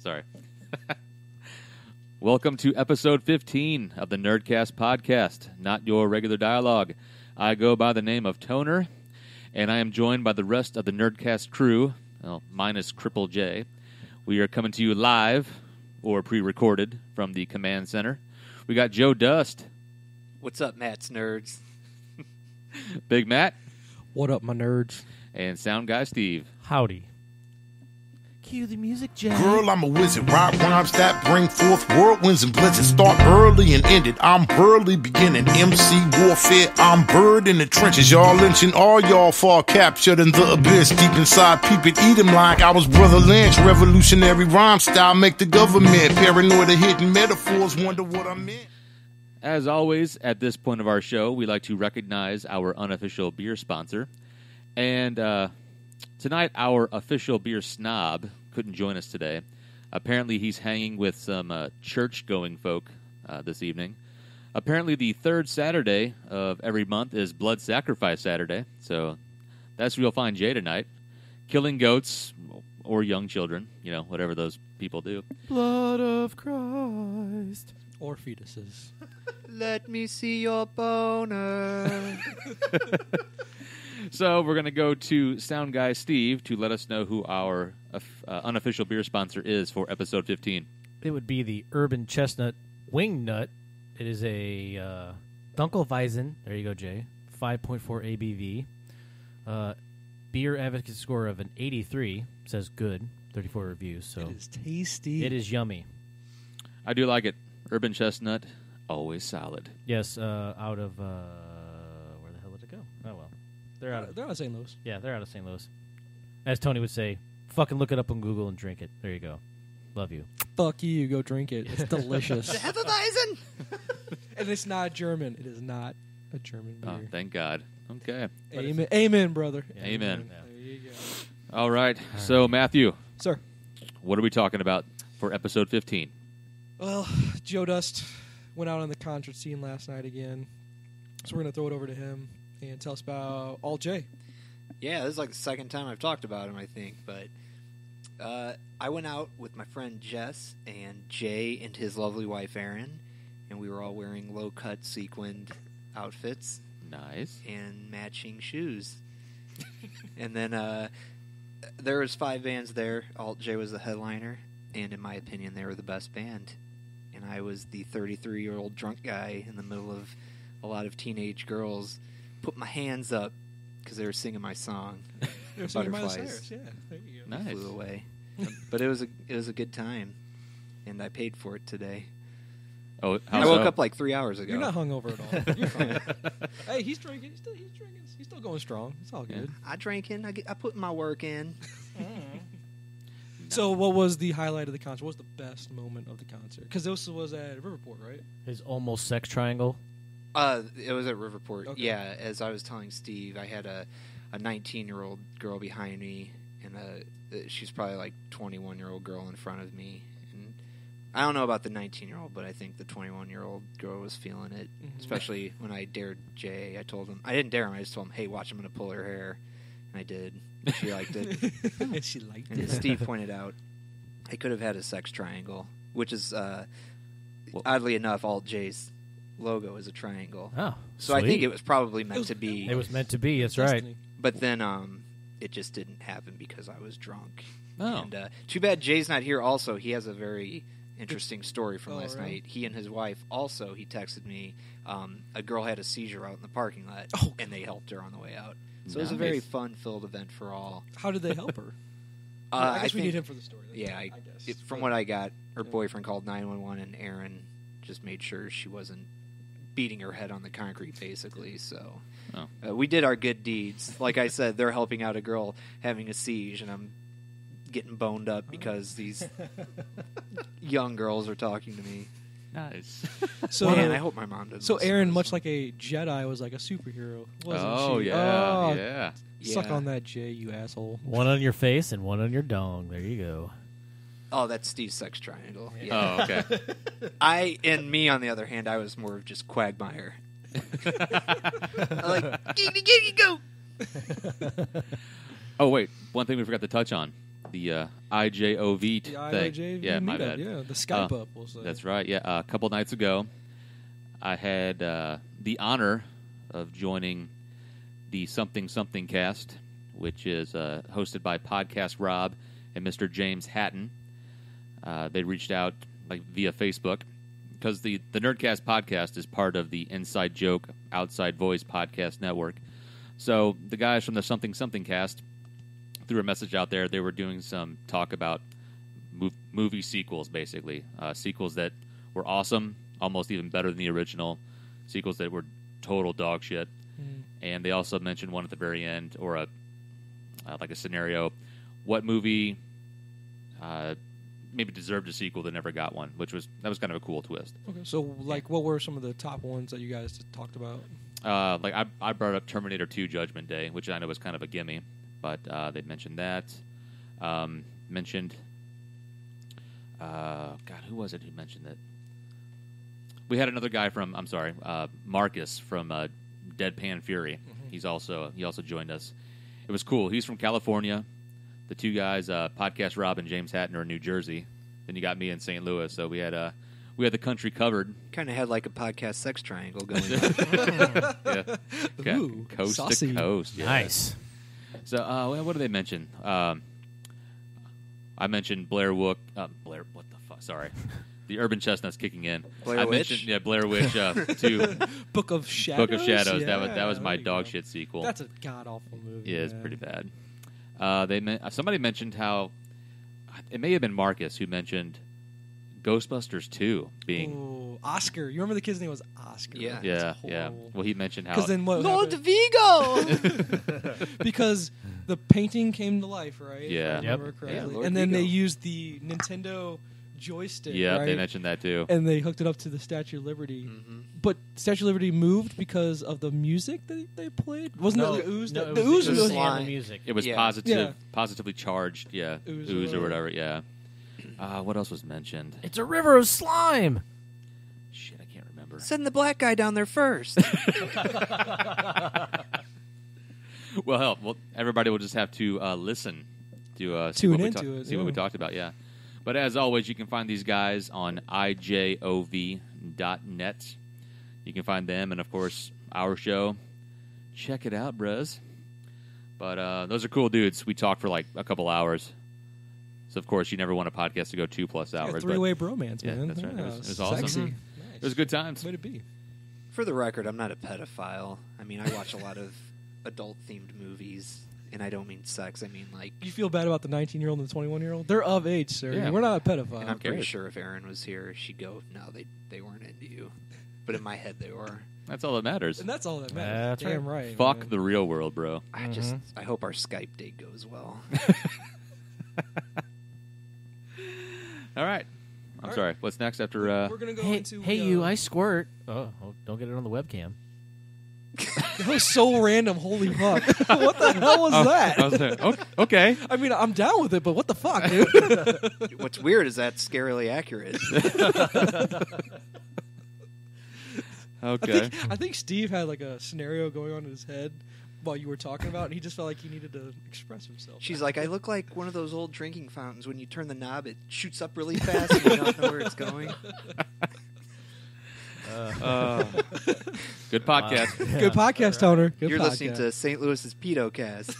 Sorry. Welcome to episode 15 of the Nerdcast podcast, not your regular dialogue. I go by the name of Toner, and I am joined by the rest of the Nerdcast crew, well, minus Cripple J. We are coming to you live, or pre-recorded, from the command center. We got Joe Dust. What's up, Matt's nerds? Big Matt. What up, my nerds? And Sound Guy Steve. Howdy. Cue the music, Jack. Girl, I'm a wizard. Rhyme rhymes that bring forth whirlwinds and blizzards. Start early and end it. I'm burly beginning. MC warfare. I'm bird in the trenches. Y'all lynching all y'all far captured in the abyss. Deep inside, peep it, eat 'em like I was Brother Lynch. Revolutionary rhyme style make the government paranoid of hitting metaphors. Wonder what I meant. As always, at this point of our show, we like to recognize our unofficial beer sponsor. And tonight, our official beer snob couldn't join us today. Apparently, he's hanging with some church-going folk this evening. Apparently, the third Saturday of every month is Blood Sacrifice Saturday, so that's where you'll find Jay tonight. Killing goats or young children, whatever those people do. Blood of Christ. Or fetuses. Let me see your boner. So we're going to go to Sound Guy Steve to let us know who our unofficial beer sponsor is for episode 15. It would be the Urban Chestnut Wing Nut. It is a Dunkelweizen. There you go, Jay. 5.4 ABV. Beer advocate score of an 83. Says good. 34 reviews. So It is tasty. it is yummy. I do like it. Urban Chestnut, always solid. Yes, out of where the hell did it go? Oh well, they're out. They're out of St. Louis. Yeah, they're out of St. Louis. As Tony would say, fucking look it up on Google and drink it. There you go. Love you. Fuck you. Go drink it. It's delicious. Hefeweizen. And it's not German. It is not a German beer. Oh, thank God. Okay. Amen. Amen, brother. Yeah, Amen. There you go. All right. So, Matthew, Sir. what are we talking about for episode 15? Well, Joe Dust went out on the concert scene last night again. So we're going to throw it over to him and tell us about Alt J. Yeah, this is like the second time I've talked about him, I think. But I went out with my friend Jess and Jay and his lovely wife Erin, and we were all wearing low-cut sequined outfits Nice. and matching shoes. And then there was 5 bands there. Alt J was the headliner, and in my opinion, they were the best band. And I was the 33-year-old drunk guy in the middle of a lot of teenage girls. Put my hands up because they were singing my song. It was Miley Butterflies. Cyrus, yeah, there you go. Nice. Flew away. But it was a good time, and I paid for it today. Oh, how I woke so? up like 3 hours ago. You're not hungover at all. You're fine. Hey, he's drinking. He's drinking. He's still going strong. It's all good. I drank in. I put my work in. So, what was the highlight of the concert? What was the best moment of the concert? Because this was at Riverport, right? His almost sex triangle. It was at Riverport. Okay. Yeah, as I was telling Steve, I had a 19-year-old girl behind me, and she's probably like 21-year-old girl in front of me. And I don't know about the 19-year-old, but I think the 21-year-old girl was feeling it. Mhm. Especially when I dared Jay. I told him I didn't dare him. I just told him, "Hey, watch, I'm going to pull her hair," and I did. She liked it. And she liked And it. Steve pointed out I could have had a sex triangle, which is oddly enough, Alt J's logo is a triangle. Oh, So I think sweet. it was probably meant to be. It was meant to be. That's right. Destiny. But then it just didn't happen because I was drunk. Oh. And too bad Jay's not here also. He has a very interesting story from Oh, last really? night. He and his wife also, he texted me, a girl had a seizure out in the parking lot, Oh, and they helped her on the way out. So it was a very fun-filled event for all. How did they help her? I I guess we think- need him for the story. Yeah, I guess. from But- what I got, her Yeah. boyfriend called 911, and Aaron just made sure she wasn't beating her head on the concrete, basically. So we did our good deeds. Like I said, they're helping out a girl having a siege, and I'm getting boned up because these young girls are talking to me. Nice. So, Man, I hope my mom doesn't. so listen to Aaron, this much one. like a Jedi, was like a superhero, wasn't Oh, she? yeah. Oh, Yeah. Suck Yeah. on that J, you asshole. One on your face and one on your dong. There you go. Oh, that's Steve's sex triangle. Yeah. Yeah. Oh, okay. And me, on the other hand, I was more of just Quagmire. Like, giggity, giggity, go. Oh, wait. One thing we forgot to touch on. The IJOV The thing. IIJV Yeah, my meetup, bad. Yeah, the Skype up, we'll say. That's right. Yeah, a couple nights ago, I had the honor of joining the Something Something Cast, which is hosted by Podcast Rob and Mr. James Hatton. They reached out via Facebook because the Nerdcast podcast is part of the Inside Joke Outside Voice podcast network. So the guys from the Something Something Cast threw a message out there. They were doing some talk about movie sequels, basically. Sequels that were awesome, almost even better than the original. Sequels that were total dog shit. And they also mentioned one at the very end, or a scenario. What movie maybe deserved a sequel that never got one, that was kind of a cool twist. Okay, so what were some of the top ones that you guys talked about? I brought up Terminator 2 Judgment Day, which I know was kind of a gimme, but they mentioned that. Mentioned, who was it who mentioned it? We had another guy from, Marcus from Deadpan Fury. Mm-hmm. He also joined us. It was cool. He's from California. The two guys, Podcast Rob and James Hatton, are in New Jersey. Then you got me in St. Louis, so we had the country covered. Kind of had like a podcast sex triangle going on. Yeah. Ooh, coast saucy. to coast. Yeah. Nice. So, what did they mention? I mentioned Blair Wook. Blair, what the fuck? Sorry. The Urban Chestnuts kicking in. Blair Witch? Mentioned, Blair Witch 2. Book of Shadows? Book of Shadows. Yeah, That was my there you dog go. shit sequel. That's a god-awful movie. Yeah, it's man. pretty bad. Somebody mentioned how it may have been Marcus who mentioned Ghostbusters 2 being. Ooh, Oscar. You remember the kid's name was Oscar? Yeah. That's Yeah. horrible. Well, he mentioned how. Because then what Lord happened? Vigo! Because the painting came to life, right? Yeah. If I remember Yep. correctly. Yeah, Lord and then Vigo. they used the Nintendo joystick, Yeah, right? they mentioned that too. And they hooked it up to the Statue of Liberty. Mm-hmm. But Statue of Liberty moved because of the music that they played? Wasn't it the ooze? No, the it ooze was was the slime. and the music. It was Yeah. positively charged. Yeah, ooze or whatever. Yeah. What else was mentioned? It's a river of slime. Shit, I can't remember. Send the black guy down there first. Well, everybody will just have to listen to Tune what we into it, see what we yeah. talked about. Yeah, but as always, you can find these guys on IJOV.net. You can find them, and of course, our show. Check it out, bros. But those are cool dudes. We talked for like a couple hours. So of course, you never want a podcast to go 2+ hours. but three-way bromance, Yeah, man. that's right. It was Sexy. awesome. Nice. it was good times. Way to be. For the record, I'm not a pedophile. I mean, I watch a lot of adult-themed movies, and I don't mean sex. I mean, like, You feel bad about the 19-year-old and the 21-year-old? They're of age, sir. Yeah. We're not a pedophile. and I'm pretty great. sure if Aaron was here, she'd go, no, they weren't into you. But in my head, they were. That's all that matters. And that's all that matters. That's Damn right. Fuck man. the real world, bro. I hope our Skype date goes well. All right. I'm All sorry. What's next after? We're going to go Hey, into... hey you, I squirt. Oh, don't get it on the webcam. That was so random. Holy fuck. What the hell was that? I was there. Okay. I mean, I'm down with it, but what the fuck, dude? What's weird is that's scarily accurate. Okay. I think Steve had like a scenario going on in his head while you were talking about, and he just felt like he needed to express himself. She's like, I look like one of those old drinking fountains. When you turn the knob, it shoots up really fast and you don't know where it's going. Good podcast. Good podcast, Toner. Good You're podcast. listening to St. Louis's Pedocast.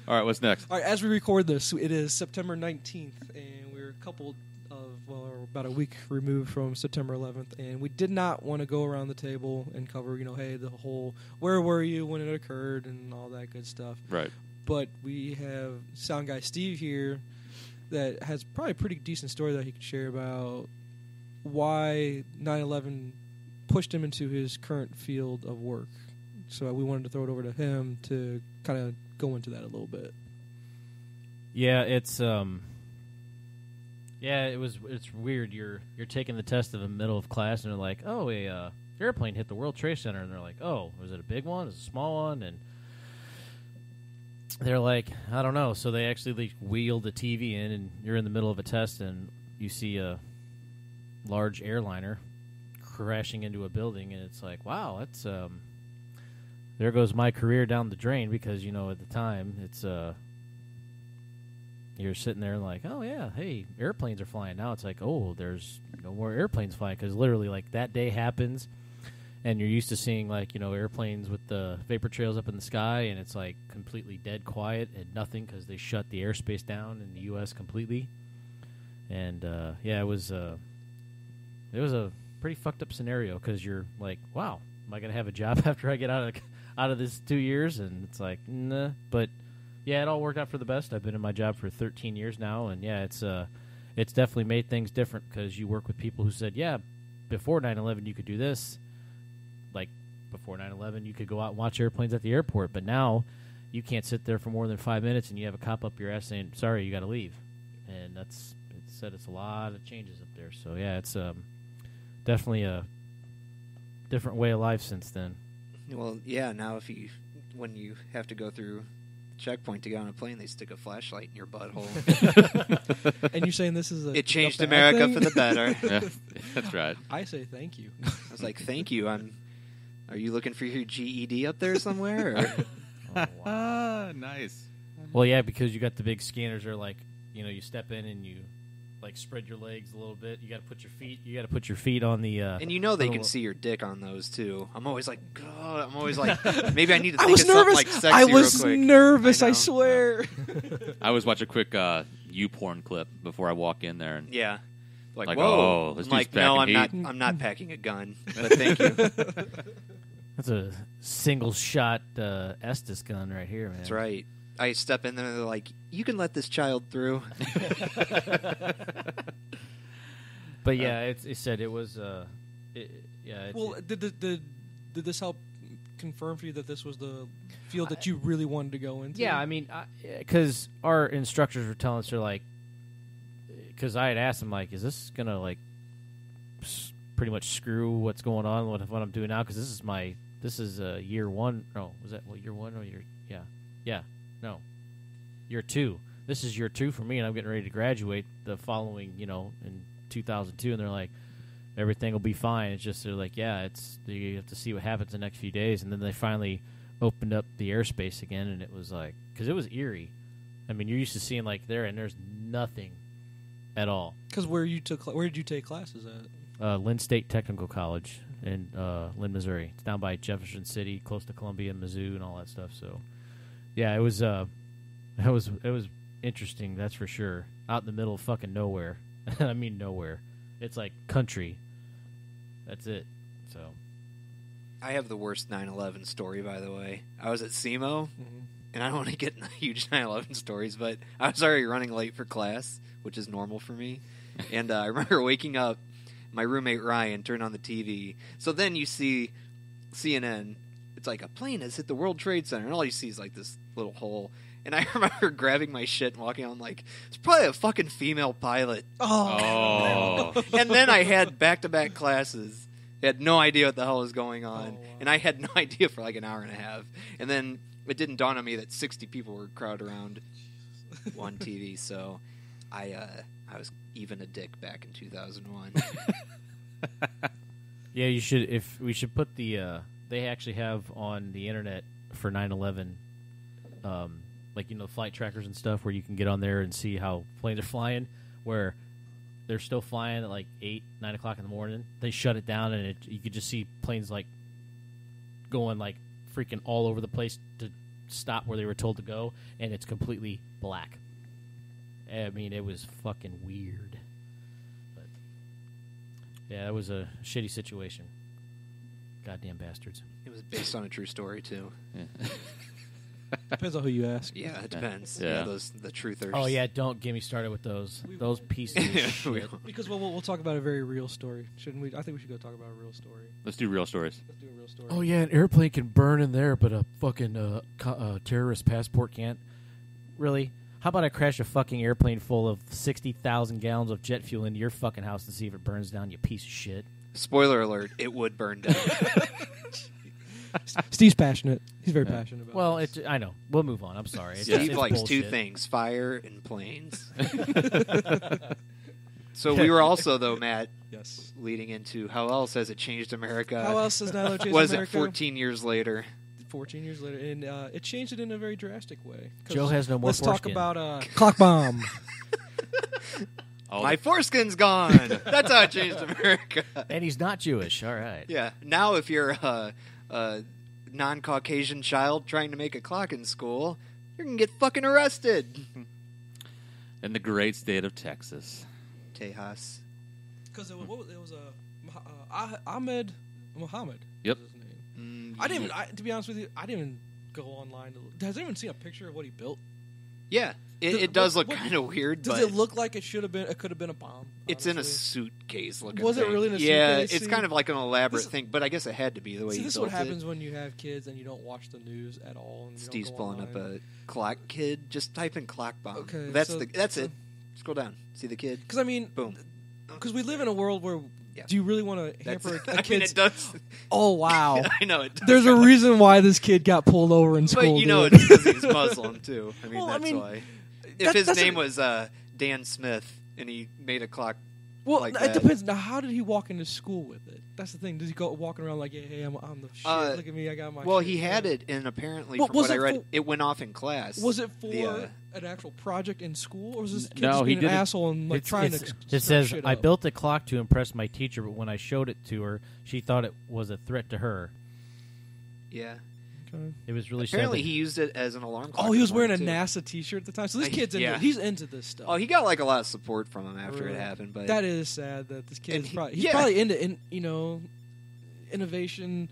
All right. What's next? All right, as we record this, it is September 19th, and we're a couple of, about a week removed from September 11th, and we did not want to go around the table and cover, hey, the whole where were you when it occurred and all that good stuff. Right. But we have sound guy Steve here that has probably a pretty decent story that he could share about why 9/11 pushed him into his current field of work. So we wanted to throw it over to him to kind of go into that a little bit. Yeah, it's it's weird. You're taking the test in the middle of class, and they're like, "Oh, a airplane hit the World Trade Center," and they're like, "Oh, was it a big one? Was it a small one?" And they're like, "I don't know." So they actually wheel the TV in, and you're in the middle of a test, and you see a large airliner crashing into a building, and it's like, "Wow, that's there goes my career down the drain," because at the time it's you're sitting there like, oh yeah, hey, airplanes are flying. Now it's like, oh, there's no more airplanes flying, because literally like that day happens, and you're used to seeing like, airplanes with the vapor trails up in the sky, and it's like completely dead quiet and nothing because they shut the airspace down in the U.S. completely. And yeah, it was a pretty fucked up scenario, because you're like, wow, am I gonna have a job after I get out of this 2 years? And it's like, nah. But yeah, it all worked out for the best. I've been in my job for 13 years now, and yeah, it's definitely made things different, because you work with people who said, yeah, before 9/11 you could do this. Like before 9/11 you could go out and watch airplanes at the airport, but now you can't sit there for more than 5 minutes and you have a cop up your ass saying, sorry, you got to leave. And it's a lot of changes up there. So yeah, it's definitely a different way of life since then. Well, yeah. Now, when you have to go through checkpoint to get on a plane, they stick a flashlight in your butthole. And you're saying this is It changed a bad America thing? for the better. Yeah, that's right. I say thank you. I was like, thank you. Are you looking for your GED up there somewhere? Or? Oh, wow. Nice. Well, yeah, because you got the big scanners. Are like, you step in and you like spread your legs a little bit. You got to put your feet on the. And they little- can see your dick on those too. I'm always like, God. I'm always like, maybe I need to I think was of something nervous. like sexy I was real quick. nervous. I I know. swear. I always watch a quick YouPorn clip before I walk in there. And Yeah. Like, Like, whoa. oh, this I'm like, dude's no, I'm packing not. heat. I'm not packing a gun. But thank you. That's a single shot Estes gun right here, man. That's right. I step in there and they're like, you can let this child through. But yeah, it said it was. Well, did this help confirm for you that this was the field that you really wanted to go into? yeah, I mean, because our instructors were telling us, they're like, because I had asked them, like, is this gonna like pretty much screw what's going on with what I'm doing now? Because this is year one. No, was that year one or year two? This is year two for me, and I'm getting ready to graduate the following, in 2002. And they're like, everything will be fine. It's just they're like, yeah, you have to see what happens the next few days. And then they finally opened up the airspace again, and it was like, because it was eerie. I mean, you're used to seeing like there, and there's nothing at all. Because where did you take classes at? Lynn State Technical College in Lynn, Missouri. It's down by Jefferson City, close to Columbia and Mizzou and all that stuff. So, yeah, it was interesting, that's for sure. Out in the middle of fucking nowhere. I mean nowhere. It's like country. That's it. So, I have the worst 9/11 story, by the way. I was at SEMO, and I don't want to get into huge 9/11 stories, but I was already running late for class, which is normal for me. And I remember waking up, my roommate Ryan turned on the TV. So then you see CNN. It's like a plane has hit the World Trade Center, and all you see is like this little hole. And I remember grabbing my shit and walking on like, it's probably a fucking female pilot. Oh. And then I had back-to-back classes. I had no idea what the hell was going on. Oh, wow. And I had no idea for like an hour and a half. And then it didn't dawn on me that 60 people were crowded around one TV. So I was even a dick back in 2001. yeah, we should put the they actually have on the internet for 9/11 like flight trackers and stuff, where you can get on there and see how planes are flying, where they're still flying at like 8, 9 o'clock in the morning. They shut it down, and you could just see planes like going like freaking all over the place to stop where they were told to go, and it's completely black. I mean, it was fucking weird. But yeah, it was a shitty situation. Goddamn bastards. It was based on a true story, too. Yeah. Depends on who you ask. Yeah, it depends. Yeah. The truthers. Oh yeah, don't get me started with those pieces of shit. Because we'll talk about a very real story, shouldn't we? I think we should go talk about a real story. Let's do real stories. Let's do a real story. Oh yeah, an airplane can burn in there, but a fucking terrorist passport can't. Really? How about I crash a fucking airplane full of 60,000 gallons of jet fuel into your fucking house to see if it burns down, you piece of shit? Spoiler alert, it would burn down. Steve's passionate. He's very passionate about Well, this. I know. We'll move on. I'm sorry. It's, Steve it's likes two bullshit. things, fire and planes. So we were also, though, Matt, Yes. leading into how else has it changed America? How else does 9/11 change Was America? it 14 years later? 14 years later, and it changed it in a very drastic way. 'Cause Joe has no more Let's talk foreskin. about clock bomb. My foreskin's gone. That's how it changed America. And he's not Jewish. All right. Yeah. Now, if you're a non-Caucasian child trying to make a clock in school, you're gonna get fucking arrested. In the great state of Texas. Tejas. Because it was Ahmed Muhammad. Yep. Was his name. I didn't. To be honest with you, I didn't even go online. Has anyone seen a picture of what he built? Yeah, it does look what- kind of weird. Does but it look like it should have been? It could have been a bomb. It's in a honestly. suitcase looking. Was it thing. really in a Yeah, suitcase? it's See, kind of like an elaborate this- thing, but I guess it had to be the way See, he this is built what happens it. when you have kids and you don't watch the news at all. And you Steve's don't go pulling up online. a clock kid. Just type in clock bomb. Okay, that's so- that's it. Scroll down. See the kid. Because I mean, Boom. because we live in a world where. Yeah. Do you really want to That's hamper I a mean, kid's? it does. Oh wow! I know it does. There's a reason why this kid got pulled over in But school. you know dude. it's because he's Muslim too. I mean Well, I that's mean, why. If that his doesn't- name was Dan Smith and he made a clock, Well, like it that. depends. Now, how did he walk into school with it? That's the thing. Does he go walking around like, hey, I'm the shit. Look at me, I got my. well, shit. he had it, and apparently, Well, from was what I it read, for- it went off in class. Was it for The, an actual project in school, or was this kid No, just he being did an it- asshole and like trying to? It stir says, shit I up? built a clock to impress my teacher, but when I showed it to her, she thought it was a threat to her. Yeah. Okay. It was really Apparently, sad. he used it as an alarm clock. Oh, he in was the wearing a morning, too. NASA T-shirt at the time. So this kid's into Yeah. he's into this stuff. Oh, he got like a lot of support from him after Really? it happened, but That is sad that this kid And is he- probably he's yeah. probably into innovation.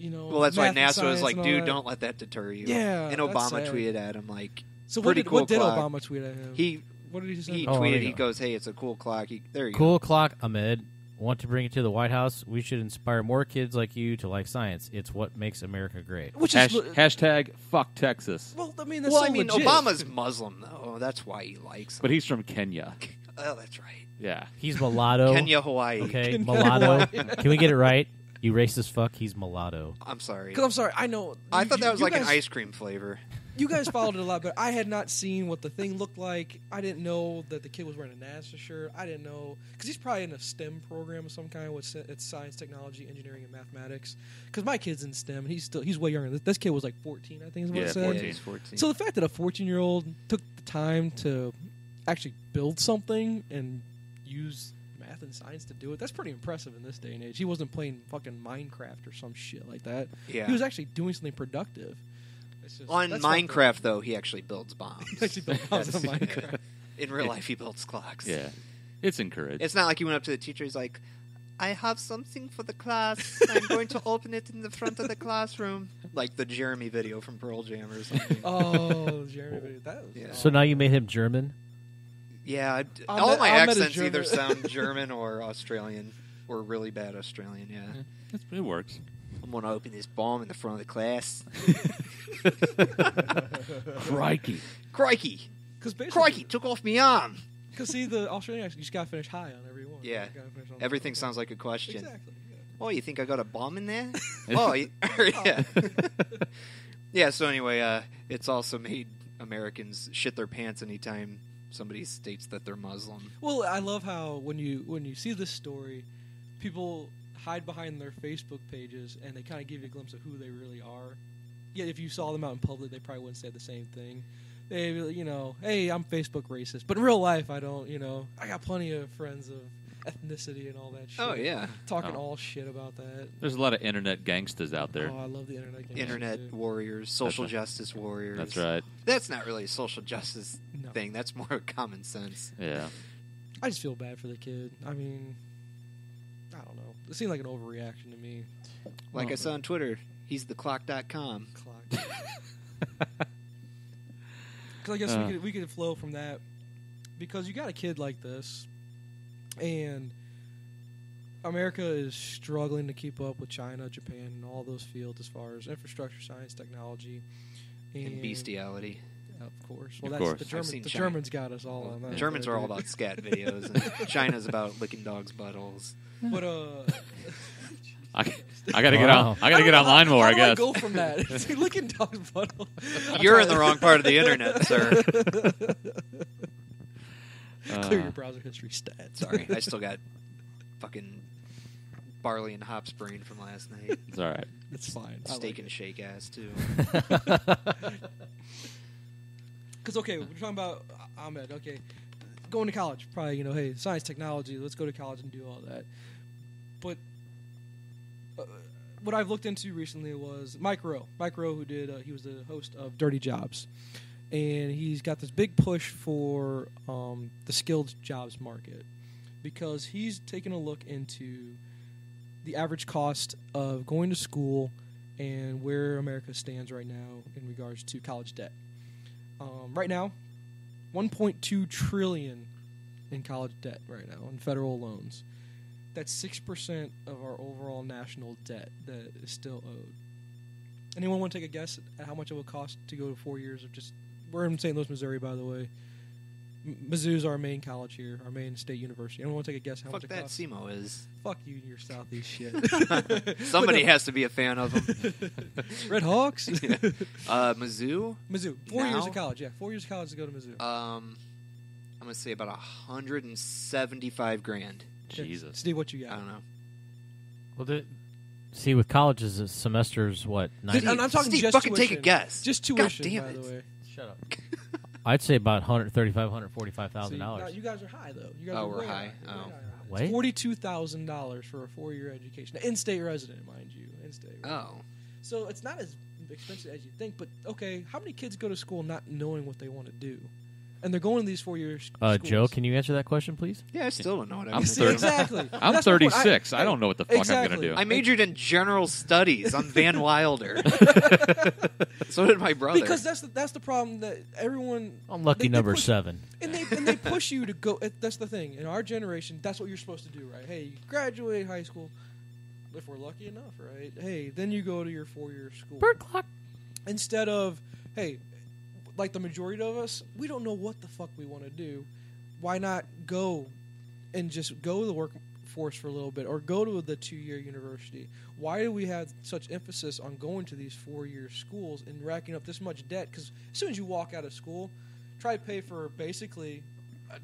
well, that's why math and NASA was science like, and all dude, that. don't let that deter you. Yeah, and that's Obama sad. tweeted at him like, So pretty what did cool clock. Obama tweet at him? he What did he say? he Oh, there tweeted, you he go. goes, hey, it's a cool clock. There you go. Cool clock, Ahmed. Want to bring it to the White House? We should inspire more kids like you to like science. It's what makes America great. Which Hashtag fuck Texas. well, I mean, that's Well, so I mean, legit. Obama's Muslim though. That's why he likes him. But he's from Kenya. Oh, that's right. Yeah. He's mulatto. Kenya, Hawaii. Okay, Kenya, mulatto. Hawaii. Can we get it right? You racist fuck. He's mulatto. I'm sorry. Because I'm sorry, I know. I thought that was like an guys, ice cream flavor. You guys followed it a lot, but I had not seen what the thing looked like. I didn't know that the kid was wearing a NASA shirt. I didn't know because he's probably in a STEM program of some kind. It's science, technology, engineering, and mathematics. Because my kid's in STEM, and he's way younger. This kid was like 14, I think is what Yeah, it said. 14. Yeah, he's 14. So the fact that a 14-year-old took the time to actually build something and use math and science to do it, that's pretty impressive in this day and age. He wasn't playing fucking Minecraft or some shit like that. Yeah. He was actually doing something productive. It's just- On that's fucked up. Minecraft, though, he actually builds bombs. He actually built bombs on That's- Minecraft. In real life, he builds clocks. Yeah. It's encouraged. It's not like he went up to the teacher. He's like, I have something for the class. I'm going to open it in the front of the classroom. Like the Jeremy video from Pearl Jam or something. Oh, Jeremy, that was Yeah. So now you made him German? Yeah, I all met- my I met a accents either German. sound German or Australian, or really bad Australian. Yeah, It works. I'm gonna open this bomb in the front of the class. Crikey. Crikey, Because crikey, took off my arm. Because see, the Australian accent, you just gotta finish high on every one. Yeah. You gotta finish on Everything the- sounds like a question. Exactly. Yeah. Oh, you think I got a bomb in there? Oh, yeah. Yeah, so anyway, it's also made Americans shit their pants anytime somebody states that they're Muslim. Well, I love how when you see this story, people hide behind their Facebook pages and they kind of give you a glimpse of who they really are. Yet if you saw them out in public, they probably wouldn't say the same thing. They, hey, I'm Facebook racist, but in real life, I don't. I got plenty of friends of ethnicity and all that shit. Oh, yeah. Talking Oh. all shit about that. There's a lot of internet gangsters out there. Oh, I love the internet. games, Internet too. warriors, social right. justice warriors. That's right. That's not really a social justice No. thing. That's more common sense. Yeah. I just feel bad for the kid. I mean, I don't know. It seemed like an overreaction to me. Like Well, I saw on Twitter, he's theclock.com. Clock. Because I guess we could flow from that because you got a kid like this, and America is struggling to keep up with China, Japan, and all those fields as far as infrastructure, science, technology, And bestiality. Of course. Of Well, that's course. the I've Germans. seen The China. Germans got us all on that. Germans are all about scat videos, and China's about licking dogs' buttholes. But I gotta get Wow. on. I gotta get online more. How I do guess. go from that? It's looking dog's butthole. You're in the wrong part of the internet, sir. Clear your browser history stats. Sorry, I still got fucking barley and hops brain from last night. It's all right. It's fine. I Steak like and it. shake ass too. Because okay, we're talking about Ahmed. Okay, going to college, probably hey, science, technology. Let's go to college and do all that. But what I've looked into recently was Mike Rowe. Mike Rowe, who did he was the host of Dirty Jobs, and he's got this big push for the skilled jobs market because he's taken a look into the average cost of going to school and where America stands right now in regards to college debt. Right now, $1.2 trillion in college debt right now in federal loans. That's 6% of our overall national debt that is still owed. Anyone want to take a guess at how much it would cost to go to 4 years of just... We're in St. Louis, Missouri, by the way. Mizzou's our main college here, our main state university. Anyone want to take a guess how Fuck much it that costs? SEMO is. Fuck you and your Southeast shit. Somebody has to be a fan of them. Red Hawks? Mizzou? Mizzou. 4 years Now? of college, yeah. 4 years of college to go to Mizzou. I'm gonna say about $175,000. Jesus. Steve, what you I got? don't know. Well, see, with colleges, the semester's what? 90? I'm talking Steve, just fucking tuition. take a guess. Just God tuition, damn by it. the way. Shut up. I'd say about $135,000, See, now, $145,000. you guys are high, though. You guys Oh, are we're way high. Way Oh. high. Wait. $42,000 for a 4-year education. In-state resident, mind you. In-state. Oh. So it's not as expensive as you think, but okay, how many kids go to school not knowing what they want to do? And they're going to these 4 years. Joe, can you answer that question, please? Yeah, I still don't know what I'm I'm gonna See, do. 30. exactly. I'm That's my point. 36. I don't know what the fuck I'm Exactly. going to do. I majored in general studies. I'm Van Wilder. So did my brother. Because that's the problem that everyone. Unlucky they number push- 7. And they push you to go. That's the thing. In our generation, that's what you're supposed to do, right? Hey, you graduate high school, if we're lucky enough, right? Hey, then you go to your 4-year school. Bird clock. Instead of, hey, like the majority of us, we don't know what the fuck we want to do. Why not go and just go to the workforce for a little bit or go to the 2-year university? Why do we have such emphasis on going to these 4-year schools and racking up this much debt? Because as soon as you walk out of school, try to pay for basically a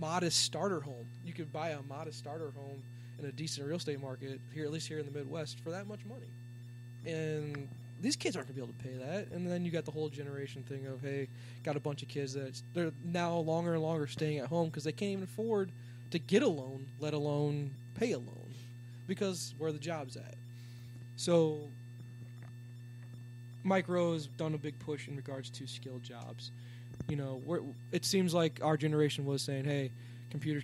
modest starter home. You could buy a modest starter home in a decent real estate market here, at least here in the Midwest, for that much money. And these kids aren't going to be able to pay that. And then you got the whole generation thing of, hey, got a bunch of kids that they're now longer and longer staying at home because they can't even afford to get a loan, let alone pay a loan, because where the job's at. So Mike Rowe has done a big push in regards to skilled jobs. It seems like our generation was saying, hey, computers,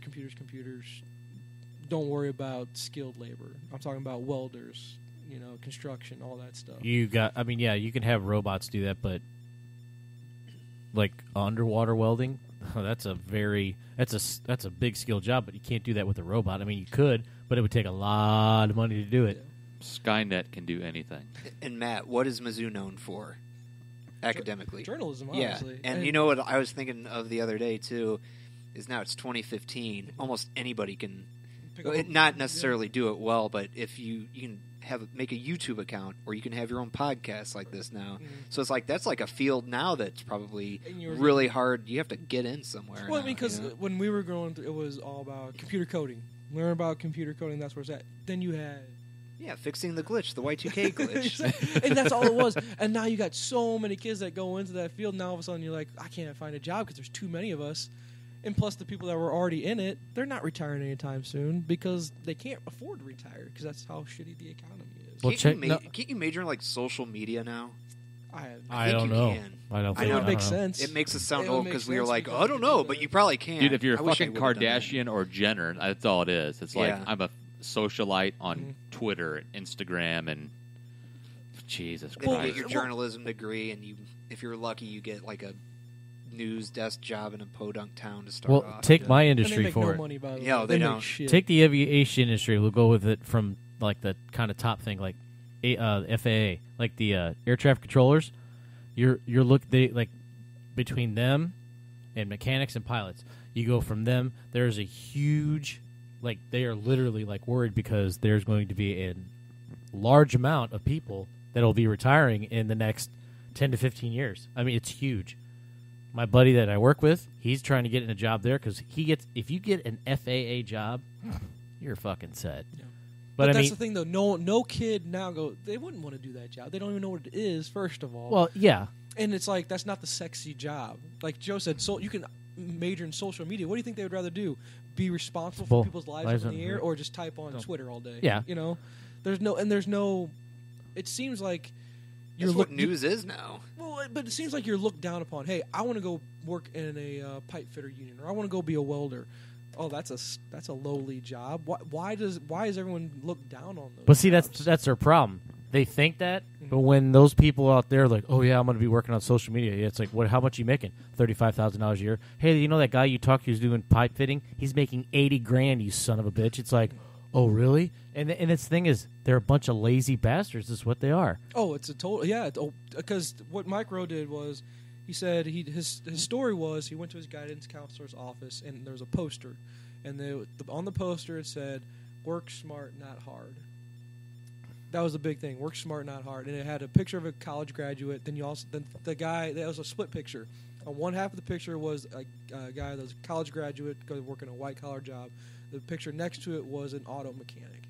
don't worry about skilled labor. I'm talking about welders, construction, all that stuff. You can have robots do that, but like underwater welding, that's a big skill job, but you can't do that with a robot. I mean, you could, but it would take a lot of money to do it. Skynet can do anything. And Matt, what is Mizzou known for? Academically. Journalism, Yeah. obviously. And you know what I was thinking of the other day, too, is now it's 2015. Almost anybody can, pick up a- not necessarily do it well, but if you can make a YouTube account, or you can have your own podcast like this now. Mhm. So it's like that's like a field now that's probably And you're- really hard. You have to get in somewhere. Well, now, because you know? when we were growing through, it was all about computer coding. Learn about computer coding, that's where it's at. Then you had... Yeah, fixing the glitch, the Y2K glitch. and that's all it was. And now you got so many kids that go into that field. Now all of a sudden you're like, I can't find a job because there's too many of us. And plus the people that were already in it, they're not retiring anytime soon because they can't afford to retire because that's how shitty the economy is. Well, Can't you major in like social media now? I think don't you know. can. I don't I think know. It would make I don't know. sense. It makes us sound It would old make because we were sense like, because I don't you know, do but that. you probably can. Dude, if you're I wish I fucking would've done that. Kardashian or Jenner, that's all it is. It's like, Yeah. I'm a socialite on Mhm. Twitter, Instagram, and Jesus Then you Christ. get your journalism degree, and if you're lucky, you get like a news desk job in a podunk town to start Well, off. take Yeah. my And they industry make for no it. money, by the Yeah, way. they make don't. shit. Take the aviation industry. We'll go with it from like the kind of top thing, like FAA, like the air traffic controllers. Like between them and mechanics and pilots, you go from them. There's a huge, like they are literally like worried because there's going to be a large amount of people that'll be retiring in the next 10 to 15 years. I mean, it's huge. My buddy that I work with, he's trying to get in a job there because if you get an FAA job, you're fucking set. Yeah. But I that's mean, the thing, though. No kid now they wouldn't want to do that job. They don't even know what it is, first of all. well, yeah. And it's like, that's not the sexy job. Like Joe said, so you can major in social media. What do you think they would rather do? Be responsible Full for people's lives lives up in on the air, the- or just type on Twitter all day? Yeah. You know? There's no... It seems like you're That's what look- news is now. Well, but it seems like you're looked down upon. Hey, I want to go work in a pipe fitter union, or I want to go be a welder. Oh, that's a lowly job. Why is everyone look down on those? But see, jobs? that's their problem. They think that, Mm-hmm. but when those people out there are like, oh yeah, I'm going to be working on social media, yeah, it's like, what? How much are you making? $35,000 a year. Hey, you know that guy you talked to who's doing pipe fitting? He's making $80,000. You son of a bitch. It's like, oh really? And its thing is, they're a bunch of lazy bastards. Is what they are. Oh, it's a total because what Mike Rowe did was he said his story was he went to his guidance counselor's office and there was a poster, and on the poster it said, "Work smart, not hard." That was the big thing. Work smart, not hard. And it had a picture of a college graduate. Then the guy, that was a split picture. On one half of the picture was a guy that was a college graduate working a white collar job. The picture next to it was an auto mechanic.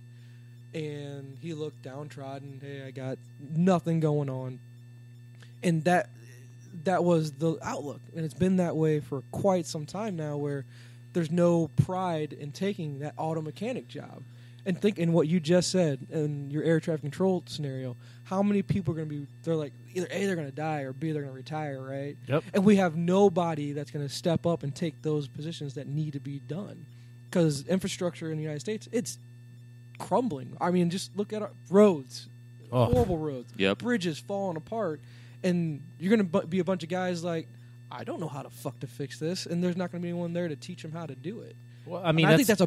And he looked downtrodden. Hey, I got nothing going on. And that was the outlook. And it's been that way for quite some time now, where there's no pride in taking that auto mechanic job. And think in what you just said in your air traffic control scenario, how many people are going to be, they're like, either A, they're going to die, or B, they're going to retire, right? Yep. And we have nobody that's going to step up and take those positions that need to be done. Because infrastructure in the United States, it's crumbling. I mean, just look at our roads. Oh. Horrible roads. Yep. Bridges falling apart. And you're going to be a bunch of guys like, I don't know how to fix this. And there's not going to be anyone there to teach them how to do it. Well, I mean, And I think that's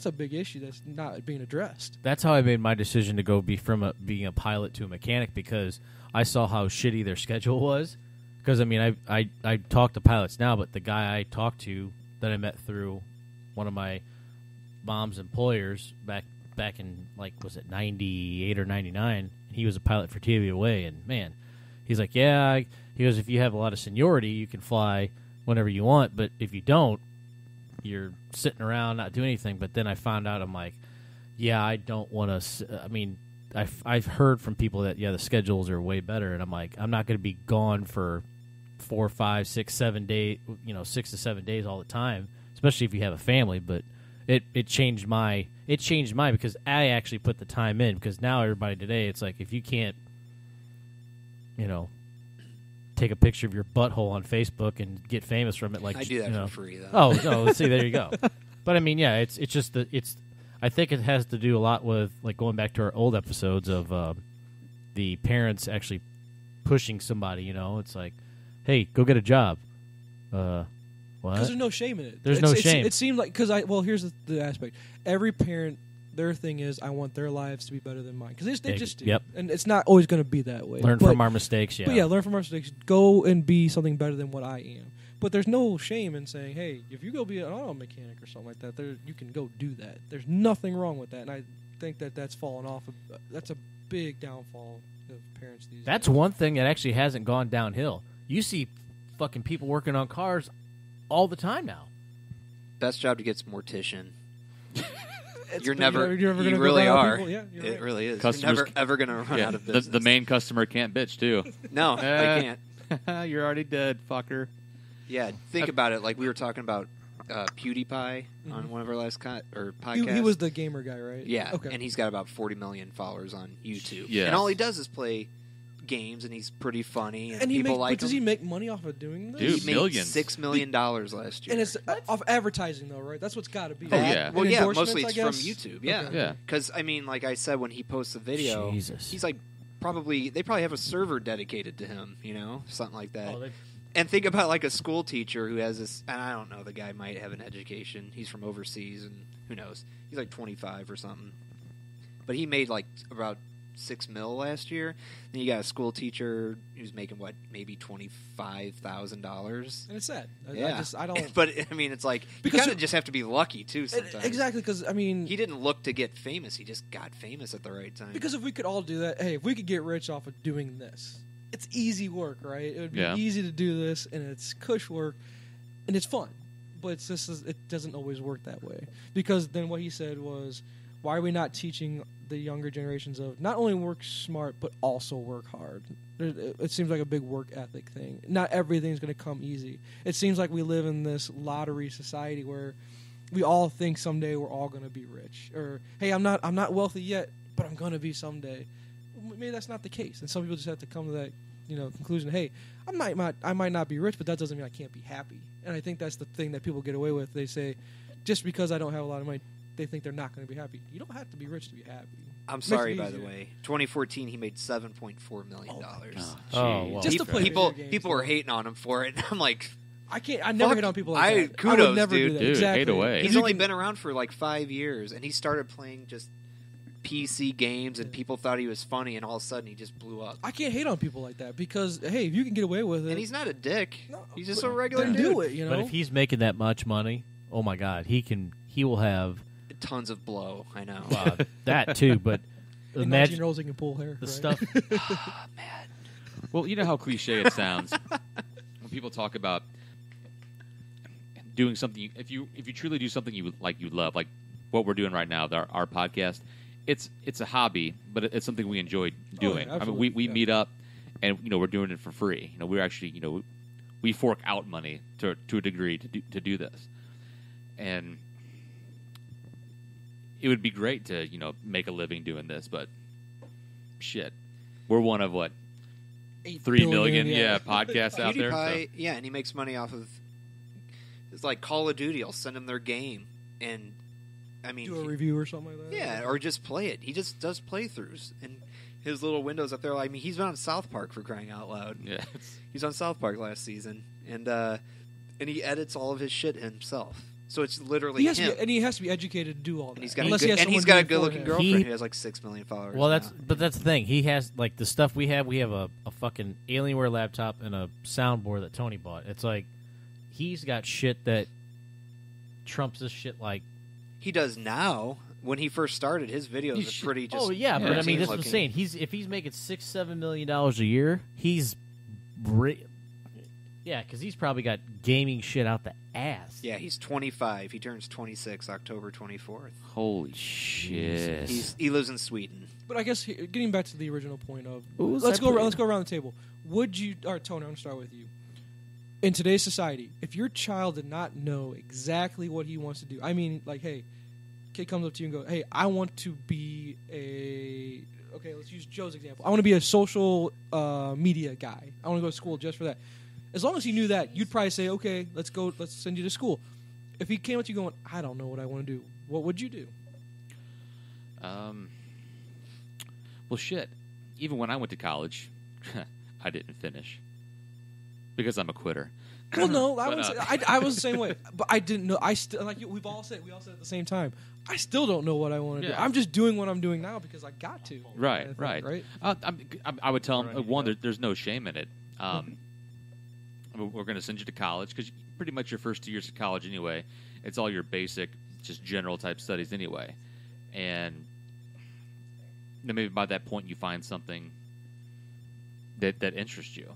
a big issue that's not being addressed. That's how I made my decision to go from being a pilot to a mechanic, because I saw how shitty their schedule was. Because I mean, I talk to pilots now, but the guy I talked to that I met through one of my mom's employers back in, like, was it 98 or 99? He was a pilot for TWA, and man, he's like, yeah. He goes, if you have a lot of seniority, you can fly whenever you want, but if you don't, you're sitting around not doing anything. But then I found out, I'm like, yeah, I don't want to. I mean, I've heard from people that the schedules are way better, and I'm like, I'm not going to be gone for 4, 5, 6, 7 days, 6 to 7 days all the time, especially if you have a family. But it changed mine because I actually put the time in, because now everybody today, it's like, if you can't, take a picture of your butthole on Facebook and get famous from it, like, I do that for free, though. Oh, no, see, there you go. But I mean, yeah, it's just I think it has to do a lot with, like, going back to our old episodes of the parents actually pushing somebody. It's like, hey, go get a job. What? Because there's no shame in it. There's no shame. It seemed like, here's the aspect. Every parent, their thing is, I want their lives to be better than mine. Because they just do. Yep. And it's not always going to be that way. Learn from our mistakes, yeah. But yeah, learn from our mistakes. Go and be something better than what I am. But there's no shame in saying, hey, if you go be an auto mechanic or something like that, you can go do that. There's nothing wrong with that. And I think that's fallen off. That's a big downfall of parents these days. That's one thing that actually hasn't gone downhill. You see fucking people working on cars all the time now. Best job to get's mortician. You're You're never gonna you go really run out of are. people. Yeah, you're It right. really is. Customers You're never ever going to run out of business. the main customer can't bitch too. No, I can't. You're already dead, fucker. Yeah, think about it. Like we were talking about PewDiePie on one of our last podcasts. He was the gamer guy, right? Yeah, Okay. and he's got about 40 million followers on YouTube. Yes. And all he does is play games, and he's pretty funny, and people like does him. he make money off of doing this? Dude, He made millions. $6 million last year. And it's off advertising, though, right? That's what's got to be. Oh, yeah. Well, And yeah, endorsements, mostly I it's from guess? YouTube. Yeah, Okay. Yeah. Because I mean, like I said, when he posts a video, Jesus. he's like they probably have a server dedicated to him, something like that. Oh, And think about like a school teacher who has this, and I don't know, the guy might have an education. He's from overseas, and who knows? He's like 25 or something. But he made like about $6 million last year. Then you got a school teacher who's making maybe $25,000. And it's sad. Yeah, I don't. But I mean, it's like you Because kind of just have to be lucky too. Sometimes Exactly, because I mean, he didn't look to get famous. He just got famous at the right time. because if we could all do that, hey, if we could get rich off of doing this, it's easy work, right? It would be Yeah. easy to do this, and it's cush work, and it's fun. But it doesn't always work that way, because then what he said was, Why are we not teaching the younger generations of not only work smart but also work hard? It seems like a big work ethic thing. Not everything's going to come easy. It seems like we live in this lottery society where we all think someday we're all going to be rich, or hey, I'm not wealthy yet, but I'm going to be someday. Maybe that's not the case, and some people just have to come to that conclusion. Hey, I might not be rich, but that doesn't mean I can't be happy. And I think that's the thing that people get away with. They say, just because I don't have a lot of money, they think they're not going to be happy. You don't have to be rich to be happy. I'm sorry, by the way. 2014, he made $7.4 million. wow. Just to play video games, people were hating on him for it. I'm like, I never hate on people like that. Kudos, I would never dude. do that. Dude, exactly. hate away. He's only been around for like 5 years, and he started playing just PC games, and people thought he was funny, and all of a sudden he just blew up. I can't hate on people like that because, hey, if you can get away with it, And he's not a dick. No, He's just but a regular then dude. do it. But if he's making that much money, oh my God, he will have Tons of blow, I know. that too. But imagine 19-year-olds that can pull hair. the right? stuff. Man. Well, you know how cliche it sounds when people talk about doing something. If you truly do something you love, like what we're doing right now, our podcast. It's a hobby, but it's something we enjoy doing. yeah, I mean, absolutely, we meet up, and we're doing it for free. We're actually we fork out money to a degree to do this, and it would be great to make a living doing this, but shit, we're one of 8 3 billion, million podcasts out there. PewDiePie, So. yeah, and he makes money off of. It's like Call of Duty. I'll send him their game, and I mean, do a review or something like that. yeah, or just play it. He just does playthroughs, and his little windows up there. I mean, he's been on South Park, for crying out loud. Yeah, He's on South Park last season, and he edits all of his shit himself. So it's literally he has him. to be, and he has to be educated to do all that. And he's got Unless a he good, has and he's someone got a do it for good-looking him. girlfriend who has like 6 million followers. Well, now. but that's the thing. He has like the stuff we have. We have a fucking Alienware laptop and a soundboard that Tony bought. It's like he's got shit that trumps this shit. Like he does now. When he first started, his videos are pretty just. oh yeah, but I mean, that's what I'm looking. saying. If he's making $6-7 million a year, he's yeah, because he's probably got gaming shit out the ass. Yeah, he's 25. He turns 26 October 24th. holy shit! He lives in Sweden. But I guess getting back to the original point of Ooh, let's go separate. around the table. Would you, or Tony? I'm gonna start with you. In today's society, if your child did not know exactly what he wants to do, I mean, like, hey, kid comes up to you and go, hey, I want to be okay, let's use Joe's example. I want to be a social media guy. I want to go to school just for that. As long as he knew that, you'd probably say, okay, let's send you to school. If he came up to you going, I don't know what I want to do, what would you do? Well, shit. Even when I went to college, I didn't finish because I'm a quitter. Well, no, I But, wouldn't say, I was the same way, but I didn't know. I still we all said at the same time. I still don't know what I want to do. Yeah. I'm just doing what I'm doing now because I got to. Right, I think, right. I would tell him, there's no shame in it. We're going to send you to college because pretty much your first 2 years of college anyway, it's all your basic, just general type studies anyway. And then maybe by that point you find something that interests you.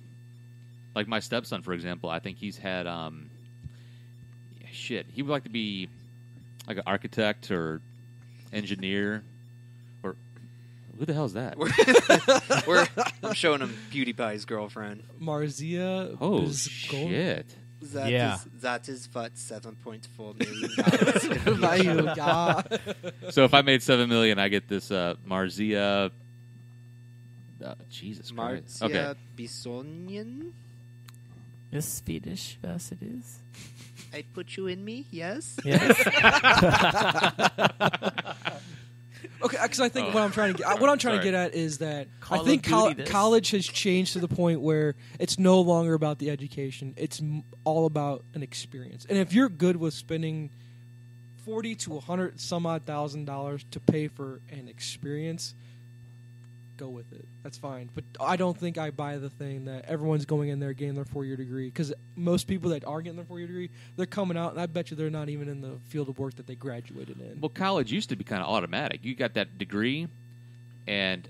Like my stepson, for example, I think he's had he would like to be like an architect or engineer or who the hell is that? I'm showing him PewDiePie's girlfriend. Marzia. Oh Bizgol- shit! Yeah. That is what $7.4 million. Value, yeah. So if I made $7 million, I get this Marzia. Jesus Christ! Marzia Okay, Bisonian. It's Swedish, yes it is. I put you in me, yes. Yes. Okay, because I think what I'm trying to Sorry. get at is that Call I think of Duty this. college has changed to the point where it's no longer about the education; it's all about an experience. And if you're good with spending $40,000 to $100 some odd $1,000 to pay for an experience, go with it. That's fine. But I don't think I buy the thing that everyone's going in there getting their 4-year degree, because most people that are getting their 4-year degree, they're coming out, and I bet you they're not even in the field of work that they graduated in. well, college used to be kind of automatic. You got that degree, and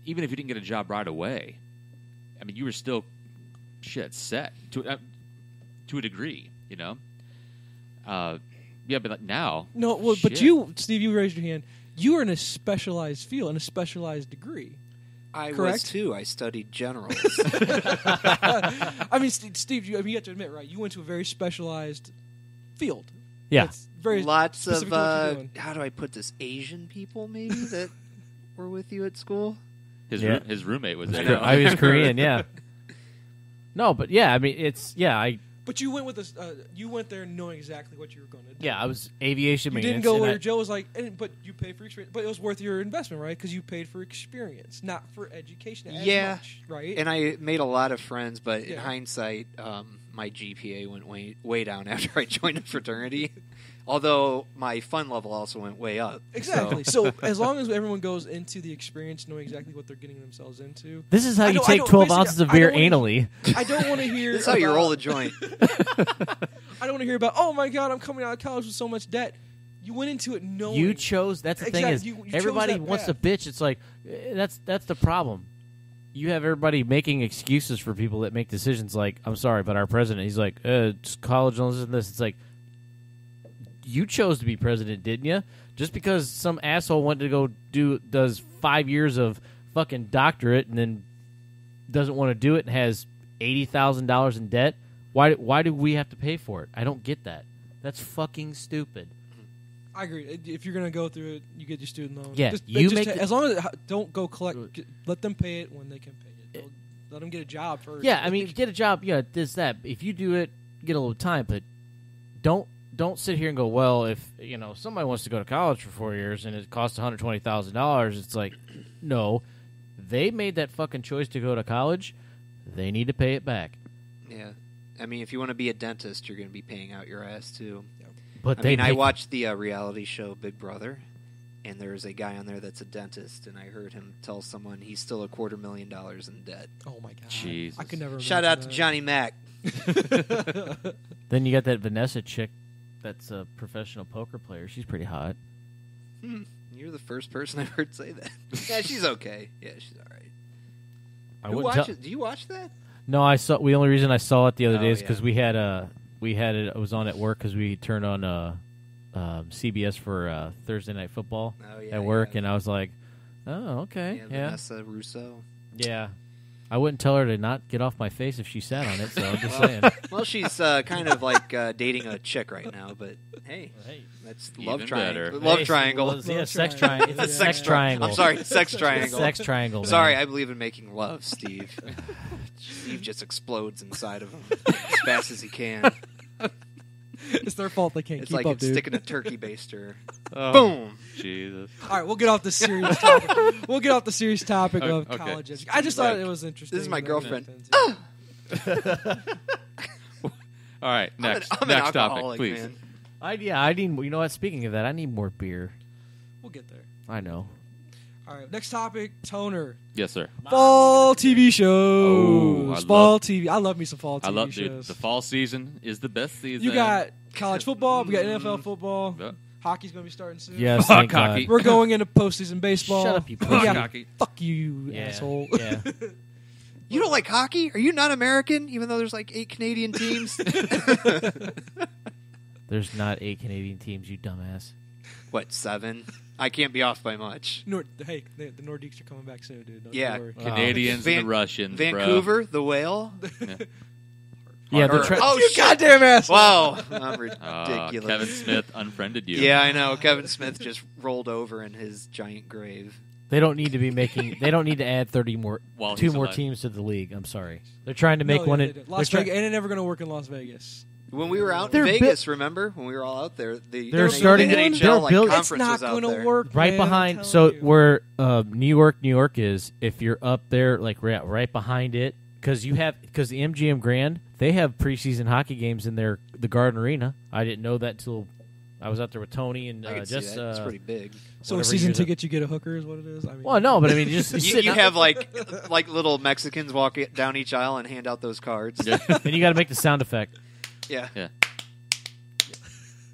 even if you didn't get a job right away, I mean, you were still set to a degree, Yeah, but like now, No, well, but shit. you, Steve, you raised your hand. you are in a specialized field, in a specialized degree. I was Correct? too. I studied generals. I mean, Steve, you have to admit, right? You went to a very specialized field. Yeah. It's very Lots specific of to what you're doing. how do I put this? Asian people maybe that were with you at school. His Yeah. his roommate was I there. know. I was Korean, yeah. No, but yeah, I mean, I But you went with this. You went there knowing exactly what you were going to do. yeah, I was aviation You maintenance. didn't go and where I- Joe was like, but you paid for experience. But it was worth your investment, right? Because you paid for experience, not for education. As Yeah. much, right? And I made a lot of friends, but in Yeah. hindsight, my GPA went way down after I joined a fraternity. Although my fun level also went way up. exactly. So as long as everyone goes into the experience knowing exactly what they're getting themselves into, This is how I you don't- I take don't- 12 basically, ounces of I beer don't wanna- anally. I don't want to hear. This is how you about- roll a joint. I don't want to hear about. Oh my God, I'm coming out of college with so much debt. You went into it knowing You chose. That's the thing is, Exactly, you chose everybody that wants to path. bitch. It's like that's the problem. You have everybody making excuses for people that make decisions. Like, I'm sorry, but our president, he's like, it's college and this and this. It's like, you chose to be president, didn't you? Just because some asshole went to go does 5 years of fucking doctorate and then doesn't want to do it and has $80,000 in debt. Why do we have to pay for it? I don't get that. That's fucking stupid. I agree. If you're gonna go through it, you get your student loan. Yeah, just, you just make as long as don't go collect. Let them pay it when they can pay it. Let them get a job first. Yeah, I mean, get a job. Yeah, this that. If you do it, get a little time, but don't sit here and go, well, if somebody wants to go to college for 4 years and it costs $120,000, it's like, no, they made that fucking choice to go to college. They need to pay it back. Yeah. I mean, if you want to be a dentist, you're going to be paying out your ass, too. But I watched the reality show Big Brother, and there's a guy on there that's a dentist, and I heard him tell someone he's still $250,000 in debt. Oh my God. Jesus. I could never. Shout out to imagine Johnny Mac. Then you got that Vanessa chick that's a professional poker player. She's pretty hot. You're the first person I've heard say that. Yeah, she's okay. Yeah, she's all right. I Who wouldn't tell- watches? Do you watch that? No, I saw. The only reason I saw it the other Oh, day is yeah. because we had it. I was on at work because we turned on CBS for Thursday Night Football Oh, yeah. at work, yeah. and I was like, "Oh, okay, yeah, Vanessa Russo. yeah." I wouldn't tell her to not get off my face if she sat on it. So I'm just saying. Well, she's kind of like dating a chick right now, but hey, Hey. that's Even love triangle. better. Love Hey, triangle. well, yeah, Love sex triangle. triangle. It's a Yeah. sex triangle. I'm sorry, sex triangle. Sex triangle. man. Sorry, I believe in making love, Steve. Steve just explodes inside of him as fast as he can. it's their fault they can't It's keep like up, it's dude. sticking a turkey baster. Oh, Boom. Jesus. All right, we'll get off the serious topic. We'll get off the serious topic of Okay. college education. I just thought it was interesting. This is my that girlfriend. we looked into. All right, next I'm an next topic, alcoholic, please. man. I need. You know what? Speaking of that, I need more beer. We'll get there. I know. All right, next topic, Toner. Yes, sir. Fall TV shows. Oh, I fall love- TV. I love me some fall TV I love, shows. dude. The fall season is the best season. You got college football. We got NFL football. Yeah. Hockey's going to be starting soon. Yes, Fuck thank God. hockey. We're going into postseason baseball. Shut up, you Fuck pussy. Yeah. hockey. Fuck you, Yeah, asshole. yeah. You don't like hockey? Are you not American? Even though there's like 8 Canadian teams. There's not 8 Canadian teams, you dumbass. What, 7? I can't be off by much. Hey, the Nordiques are coming back soon, dude. Don't Yeah. you worry. Canadians and the Russians, Vancouver, the whale. Yeah, Or- they're trying. oh, You shit. goddamn asshole. Wow, I'm ridiculous. Kevin Smith unfriended you. Yeah, I know. Kevin Smith just rolled over in his giant grave. They don't need to be making. They don't need to add 30 more, While 2 he's more alive. teams to the league. I'm sorry. They're trying to make No, one. they In, did. Las they're Vegas, and it's never going to work in Las Vegas. When we were out in They're Vegas, remember? When we were all out there, They're starting- the they're NHL like, building- It's conference not was out going to there. work. right man, I'm behind. telling So you. where New York is, if you're up there, like right behind it, because the MGM Grand, they have preseason hockey games in the Garden Arena. I didn't know that until I was out there with Tony and I can see just. that. It's pretty big. So a whatever season years ticket, you get a hooker, is what it is. I mean, Well, no, but I mean, just You, sitting you out- have like little Mexicans walk down each aisle and hand out those cards. Yeah. and you got to make the sound effect. Yeah. Yeah.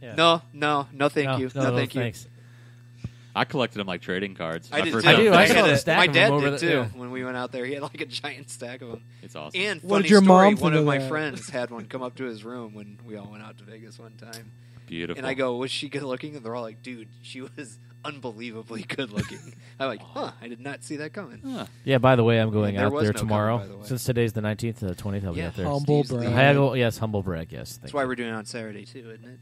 Yeah. No, thank you. No, thank you. thanks. I collected them like trading cards. I did first too. I do. time. I saw had the a- stack my of them dad over did the- too. yeah. When we went out there, he had like a giant stack of them. It's awesome. And What funny did your story, mom one think of of my that? friends had one come up to his room when we all went out to Vegas one time. Beautiful. And I go, was she good looking? And they're all like, dude, she was unbelievably good looking. I'm like, huh, I did not see that coming. Huh. Yeah, by the way, I'm going There out was there no tomorrow. comment, by the way. Since today's the 19th to the 20th, I'll be Yeah. out there. Humble Steve's brag. the- I go, yes, humble brag, yes. That's why we're doing it on Saturday too, isn't it?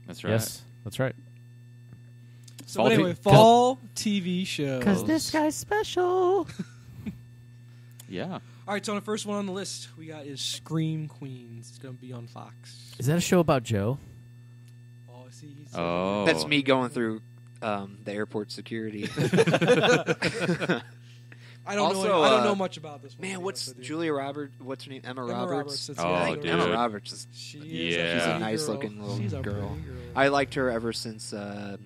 That's right. Yes, that's right. So Fall anyway, t- fall TV shows. guy's special. Yeah. All right, so the first one on the list we got is Scream Queens. It's going to be on Fox. Is that a show about Joe? Oh, see, he's Oh. That's me going through the airport security. I don't Also, know. I don't know much about this one. to Man, be what's honest with you. Julia Roberts? What's her name? Emma Roberts. That's Oh, right. I think dude. Emma Roberts is. She is Yeah. a She's a pretty nice-looking girl. little She's a girl. pretty girl. I liked her ever since Yeah.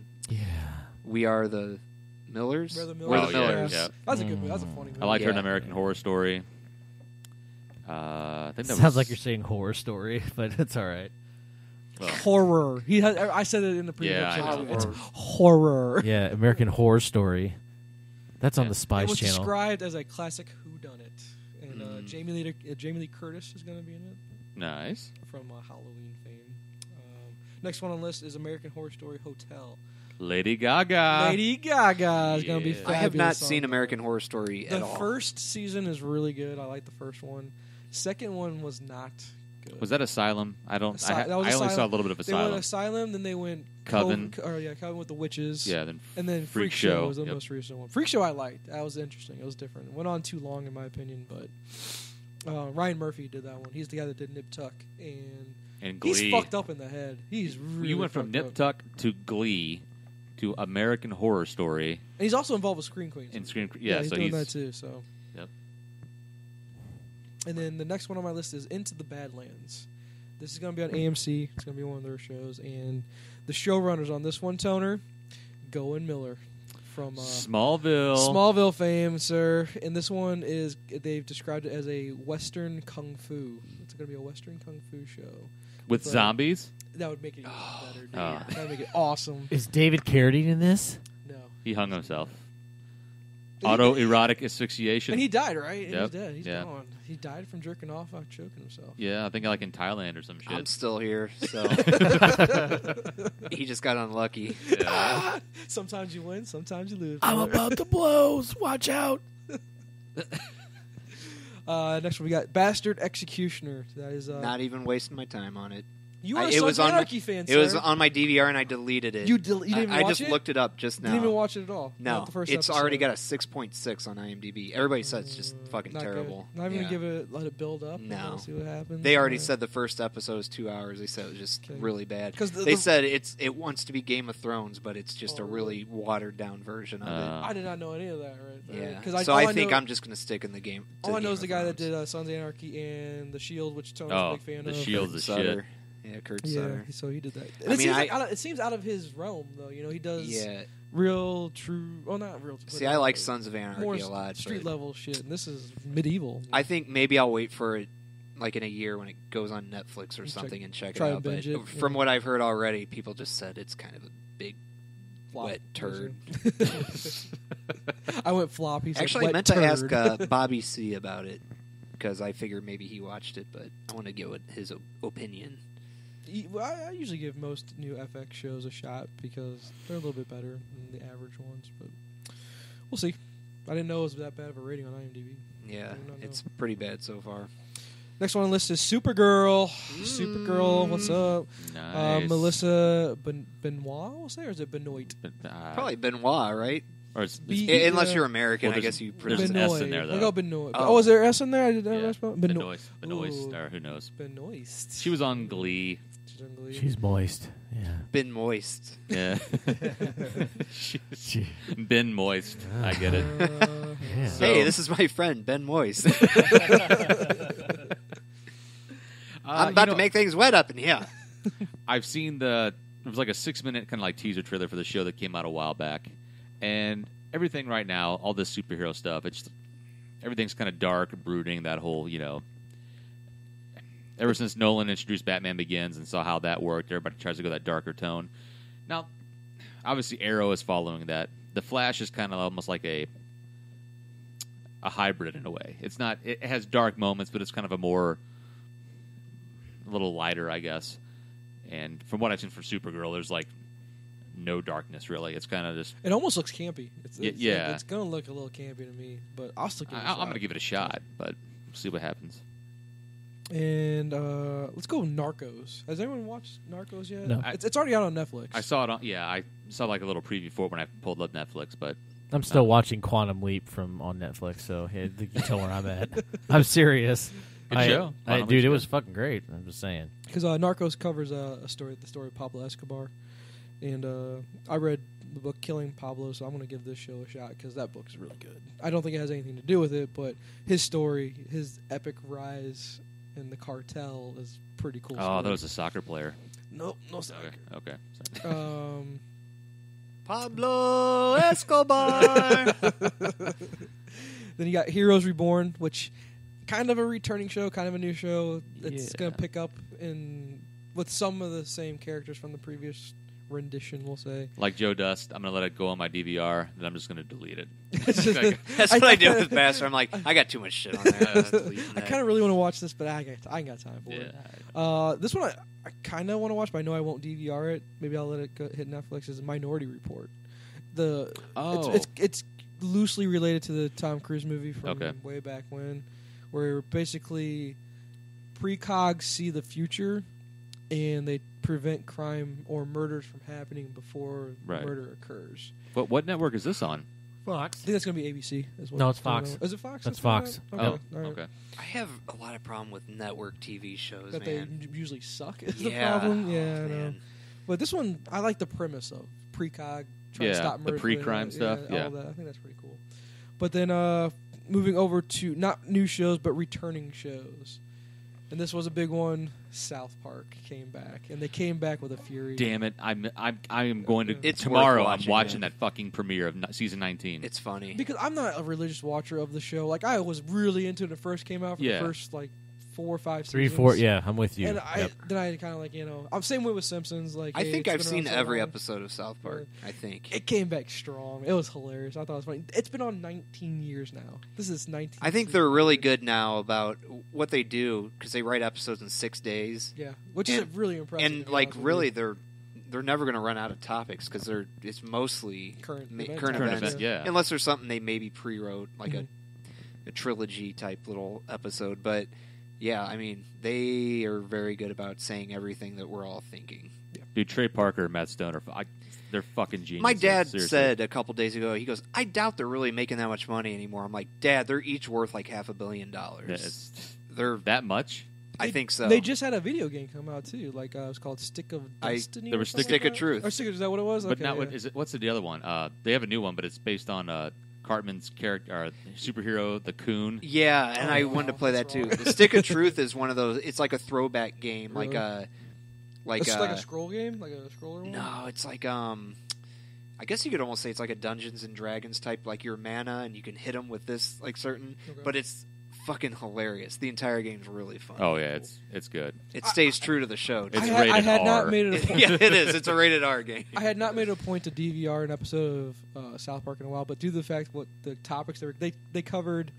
We Are the Millers. We're the We're Millers. the yeah, Millers. yeah. That's a good movie. That's a funny movie. I liked her in Yeah. American Horror Story. I think that Sounds was, like you're saying horror story, but it's all right. well, Horror. He has, I said it in the previous Yeah, I episode. know. It's horror. Yeah, American Horror Story. That's on Yeah. the It Spice was Channel. described as a classic whodunit, and Mm. Jamie Lee Curtis is going to be in it nice. from Halloween fame. Next one on the list is American Horror Story Hotel. Lady Gaga. Lady Gaga is going to be Yeah. fabulous. I have not on seen that. American Horror Story The at all. first season is really good. I like the first one. Second one was not good. Was that Asylum? I don't. Asy- I that was only saw a Asylum. little bit of They went Asylum. Asylum, then they went Coven. Coven with the witches. Yeah. Then And then Freak Freak Show Show. was the Yep. most recent one. Freak Show I liked. That was interesting. It was different. It went on too long in my opinion, but Ryan Murphy did that one. He's the guy that did Nip Tuck, and and Glee. he's fucked up in the head. He's really You went from fucked Nip up. Tuck to Glee to American Horror Story And he's also involved with Scream Queens. and Scream. yeah, Yeah, he's so doing he's that too. So, Yep. And then the next one on my list is Into the Badlands. This is going to be on AMC. It's going to be one of their shows, and the showrunners on this one, Toner, Goen Miller from Smallville. Smallville fame, sir. And this one is they've described it as a Western kung fu. It's going to be a Western kung fu show. with but- zombies. That would make it even better. Dude. Oh. That would make it awesome. Is David Carradine in this? No, He hung himself. And he- Autoerotic asphyxiation. and he died, right? And Yep. he's dead. He's Yeah. gone. He died from jerking off after choking himself. Yeah, I think like in Thailand or some shit. I'm still here, so he just got unlucky. Yeah. Sometimes you win, sometimes you lose. about to blows. Watch out. Next one we got Bastard Executioner. That is Not even wasting my time on it. you are a it Sons was of on my- Anarchy fan. It was sir. on my DVR and I deleted it. You didn't even I watch just it? looked it up just now. Didn't even watch it at all. No, Not the first it's episode. already got a 6.6 on IMDb. Everybody says it's just fucking Not good. terrible. Not even Yeah. give it, let it build up. and No. see what happens. They already Yeah. said the first episode was 2 hours. They said it was just Okay. really bad. 'Cause They said it wants to be Game of Thrones, but it's just a Oh, really watered down version of I did not know any of that. Right it. there. Yeah. 'Cause so all I think know, I'm just going to stick in the game. all I know Game is the of guy that Thrones. did Sons of Anarchy and The Shield, which Tony's Oh, a big fan The of. Shield's the Sutter. shit. Yeah, Kurt Yeah, Sutter. so he did that. I It, mean, seems like it seems out of his realm, though. You know, he does Yeah. real, true. Well, not real. See, I like Sons of Anarchy more a lot. street but level shit, and this is medieval. I think maybe I'll wait for it, like in a year when it goes on Netflix or And something, and check it try and out. But binge it, from yeah. what I've heard already, people just said it's kind of a big Flop. wet turd. I went flop. He said, Actually, I wet meant turd. to ask Bobby C about it because I figured maybe he watched it, but I want to get his opinion. Well, I usually give most new FX shows a shot because they're a little bit better than the average ones, but we'll see. I didn't know it was that bad of a rating on IMDb. Yeah, I do not know. it's pretty bad so far. Next one on the list is Supergirl. Supergirl, what's up? Nice. Melissa Benoit, we'll say, or is it Benoit? But, Probably Benoit, right? Or it's, B- Unless uh, you're American, well, I guess you pronounce there's it. an S Benoit. in there, though. I go Benoit. Oh. Oh, is there an S in there? I did that yeah, right spell? Benoit. Benoist, Ooh. or who knows? Benoit. She was on Glee. She's on Glee. She's moist. Yeah. Been moist. Yeah. She's been moist. I get it. Yeah. So- Hey, this is my friend Ben Moist. I'm about to make things wet up in here. I've seen it was like a 6-minute kind of like teaser trailer for the show that came out a while back, and everything right now, all this superhero stuff, everything's kind of dark, brooding. That whole, ever since Nolan introduced Batman Begins and saw how that worked, everybody tries to go that darker tone. Now, obviously, Arrow is following that The Flash is kind of almost like a hybrid in a way. It's not. It has dark moments, but it's kind of a little lighter, I guess. And from what I've seen for Supergirl, there's like no darkness really. It's kind of just. It almost looks campy. Yeah. It's gonna look a little campy to me, but I'll still give it a shot. I'm gonna give it a shot, but we'll see what happens. And let's go with Narcos. Has anyone watched Narcos yet? No. It's already out on Netflix. I saw it on. Yeah, I saw like a little preview for it when I pulled up Netflix, but I'm still watching Quantum Leap on Netflix, so yeah, you can tell where I'm at. I'm serious. Good show. Quantum Dude, Leap's it was good. fucking great. I'm just saying. Because Narcos covers the story of Pablo Escobar, and I read the book Killing Pablo, so I'm going to give this show a shot because that book is really good. I don't think it has anything to do with it, but his story, his epic rise in the cartel is pretty cool. Oh, that was a soccer player. Nope, no soccer. Okay. Sorry. Pablo Escobar. Then you got Heroes Reborn, which kind of a returning show, kind of a new show. It's Yeah. going to pick up with some of the same characters from the previous rendition, we'll say. Like Joe Dust, I'm gonna let it go on my DVR, and I'm just gonna delete it. That's what I do with Master. I'm like, I got too much shit on there. I kind of really want to watch this, but I ain't got time for it. This one I kind of want to watch, but I know I won't DVR it. Maybe I'll let it hit Netflix. Is Minority Report. It's loosely related to the Tom Cruise movie from way back when, where basically precogs see the future and they prevent crime or murders from happening before murder occurs. What network is this on? Fox. I think that's going to be ABC as well. No, it's Fox. Is it Fox? That's Fox. Okay. Oh, all right. okay. I have a lot of problem with network TV shows, That man. they usually suck is the Yeah. problem. Yeah, Oh, I know. man. But this one, I like the premise of precog trying Yeah, to stop the murder. pre-crime stuff, all yeah. of that. I think that's pretty cool. But then moving over to not new shows, but returning shows. And this was a big one. South Park came back, and they came back with a fury. Damn it! I am going to It's tomorrow. worth I'm watching, watching man. that fucking premiere of season 19. It's funny. Because I'm not a religious watcher of the show. Like, I was really into it when it first came out for Yeah. the first, 4 or 5 seasons. 3, 4. Yeah, I'm with you. And Yep. then I kind of I'm same way with Simpsons. Like, I hey, think it's I've been seen around so every long. episode of South Park. I think. It came back strong. It was hilarious. I thought it was funny. It's been on 19 years now. This is 19. I think they're really good now about what they do because they write episodes in 6 days, Yeah, which is And- really impressive. and to be like honest with really you. they're never going to run out of topics because it's mostly Current current events. Current events. event, yeah. Unless there's something they maybe pre-wrote, like Mhm. a trilogy type little episode. But yeah, I mean, they are very good about saying everything that we're all thinking. Dude, Trey Parker and Matt Stone they're fucking geniuses. My dad seriously. said a couple days ago, he goes, I doubt they're really making that much money anymore. I'm like, Dad, they're each worth like $500 million. Yeah, it's They're, that much. I think so. They just had a video game come out too. Like it was called Stick of Destiny. there or was something Stick like of that? Truth. Or Stick of, is that what it was? But Okay, not yeah. what is it? What's the other one? They have a new one, but it's based on Cartman's character, superhero, the Coon. Yeah, and Oh, I wow, wanted to play that that's too. wrong. The Stick of Truth is one of those. It's like a throwback game, Really? like It's like a scroll game, like a scroller one. no, it's like I guess you could almost say it's like a Dungeons and Dragons type, like your mana, and you can hit them with this like certain. Okay. But it's fucking hilarious. The entire game's really fun. Oh yeah, it's good. It stays true to the show. It's too. rated I had R. not made it a point. Yeah, it is. It's a rated R game. I had not made it a point to DVR an episode of South Park in a while, but due to the fact what the topics they covered,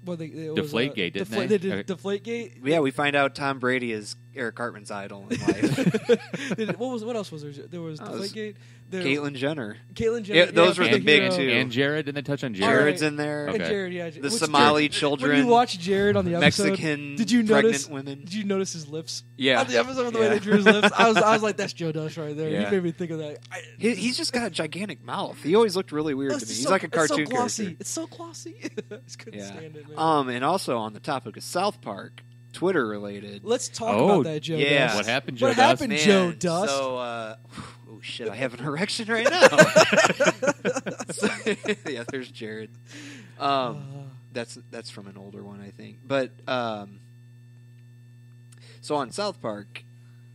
Deflategate, didn't they? They did Okay. Deflategate. Yeah, we find out Tom Brady is Eric Cartman's idol in life. What else was there? There was Oh, it was Deflategate. Caitlyn Jenner. Caitlyn Jenner. Yeah, those were the And- big hero. two. And Jared, didn't they touch on All Jared? Jared's in there. And Okay. Jared, yeah. The Which Somali Jared- children. When you watch Jared on the episode, Mexican did you notice? pregnant women. Did you notice his lips? Yeah. On the episode, the way Yeah. they drew his lips, I was like, "That's Joe Dust right there." Yeah. He made me think of that. He's just got a gigantic mouth. He always looked really weird to me. He's like a cartoon it's so glossy. character. It's so glossy. I just couldn't Yeah. stand it, man. And also on the topic of South Park, Twitter related. Let's talk Oh, about that, Joe. yeah. Dust. What happened, Joe What Dust? happened, Man, Joe Dust? So, oh shit, I have an erection right now. So- yeah, there's Jared. That's from an older one, I think. But so on South Park,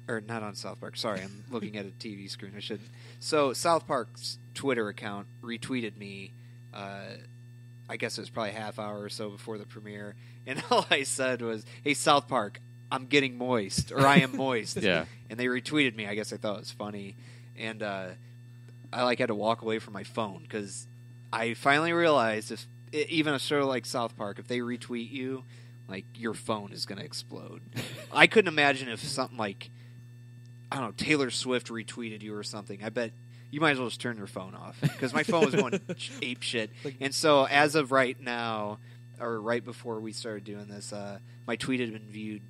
or not on South Park. Sorry, I'm looking at a TV screen. I shouldn't. So South Park's Twitter account retweeted me. I guess it was probably a half hour or so before the premiere, and all I said was, "Hey, South Park, I'm getting moist, or I am moist." Yeah. And they retweeted me. I guess I thought it was funny, and I had to walk away from my phone because I finally realized even a show like South Park, if they retweet you, like your phone is going to explode. I couldn't imagine if something like, I don't know, Taylor Swift retweeted you or something. I bet you might as well just turn your phone off because my phone was going ape shit. And so as of right now, or right before we started doing this, my tweet had been viewed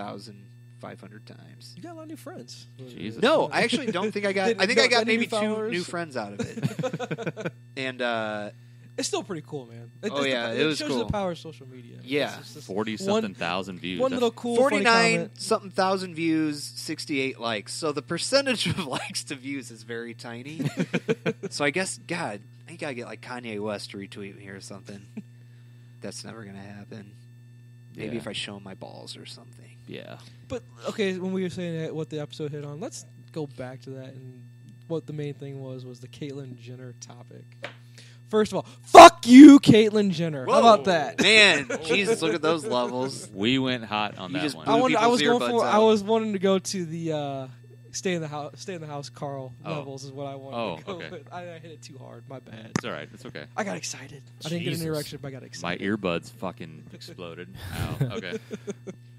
49,500 times. You got a lot of new friends. Jesus. No, I actually don't think I got. I think I got Any maybe new 2 followers? new friends out of it. And It's still pretty cool, man. Oh, yeah, it was shows cool. the power of social media. Yeah. It's just 40-something thousand views. One That's- little cool funny 49 comment. something thousand views, 68 likes. So the percentage of likes to views is very tiny. So I guess, God, I gotta get like Kanye West to retweet me or something. That's never gonna happen. Maybe Yeah. if I show him my balls or something. Yeah. But okay, when we were saying that, what the episode hit on, let's go back to that. And what the main thing was the Caitlyn Jenner topic. First of all, fuck you, Caitlyn Jenner. How about that? Man, Jesus, look at those levels. We went hot on You that just one. blew- I was people's going earbuds for. I out. was wanting to go to the stay in the house, Carl Oh. levels is what I wanted Oh, to go okay. with. I hit it too hard. My bad. It's all right. It's okay. I got excited. I didn't get an Jesus. erection, but I got My excited. earbuds fucking exploded. Ow. Okay.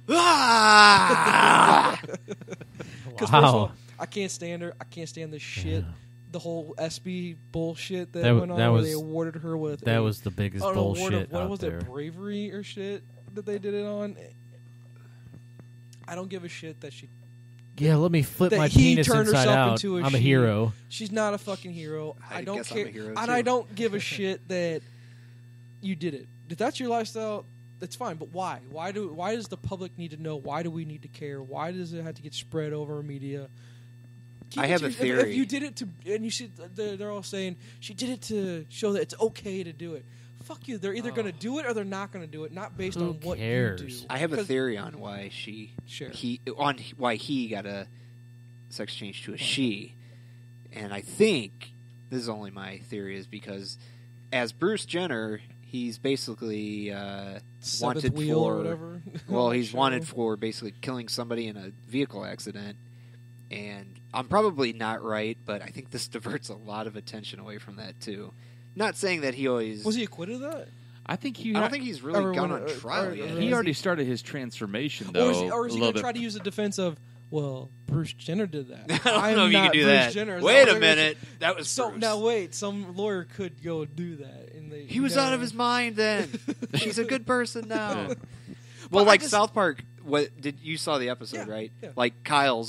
Ah! Because first of all, Wow. I can't stand her. I can't stand this shit. The whole SB bullshit that, That went on, that where was- they awarded her with That a, was the biggest an award bullshit of, what out was there. it, bravery or shit that they did it on. I don't give a shit that Yeah, let me flip that my he penis turned inside herself out. into a I'm a she. hero. she's not a fucking hero. I I don't guess I'm care, a hero, and too. I don't give a shit that you did it. If that's your lifestyle, that's fine. But why? Why does the public need to know? Why do we need to care? Why does it have to get spread over media? Keep I it have to a your- theory. If you did it to, and you see, they're all saying she did it to show that it's okay to do it. Fuck you. They're either going to do it or they're not going to do it, not based Who on what cares? you do. I have a 'Cause- theory on why why he got a sex change to a she, and I think this is only my theory is because as Bruce Jenner, he's basically Seventh wanted wheel for or whatever. well, he's Show. wanted for basically killing somebody in a vehicle accident, and I'm probably not right, but I think this diverts a lot of attention away from that too. Not saying that he always Was he acquitted of that? I think he. I don't think he's really Ever gone went- on trial or- yet. or- he is already he- started his transformation though. Or is he a going little to try bit. to use the defense of, well, Bruce Jenner did that. I don't I'm know if you not can do Bruce that. Jenner. Is Wait that a what they're gonna minute, that was So Bruce. now wait, some lawyer could go do that, and He was out of his mind then. She's a good person now. Yeah. Well, But I like just- South Park. What did you saw the episode, Yeah, right? yeah. Like Kyle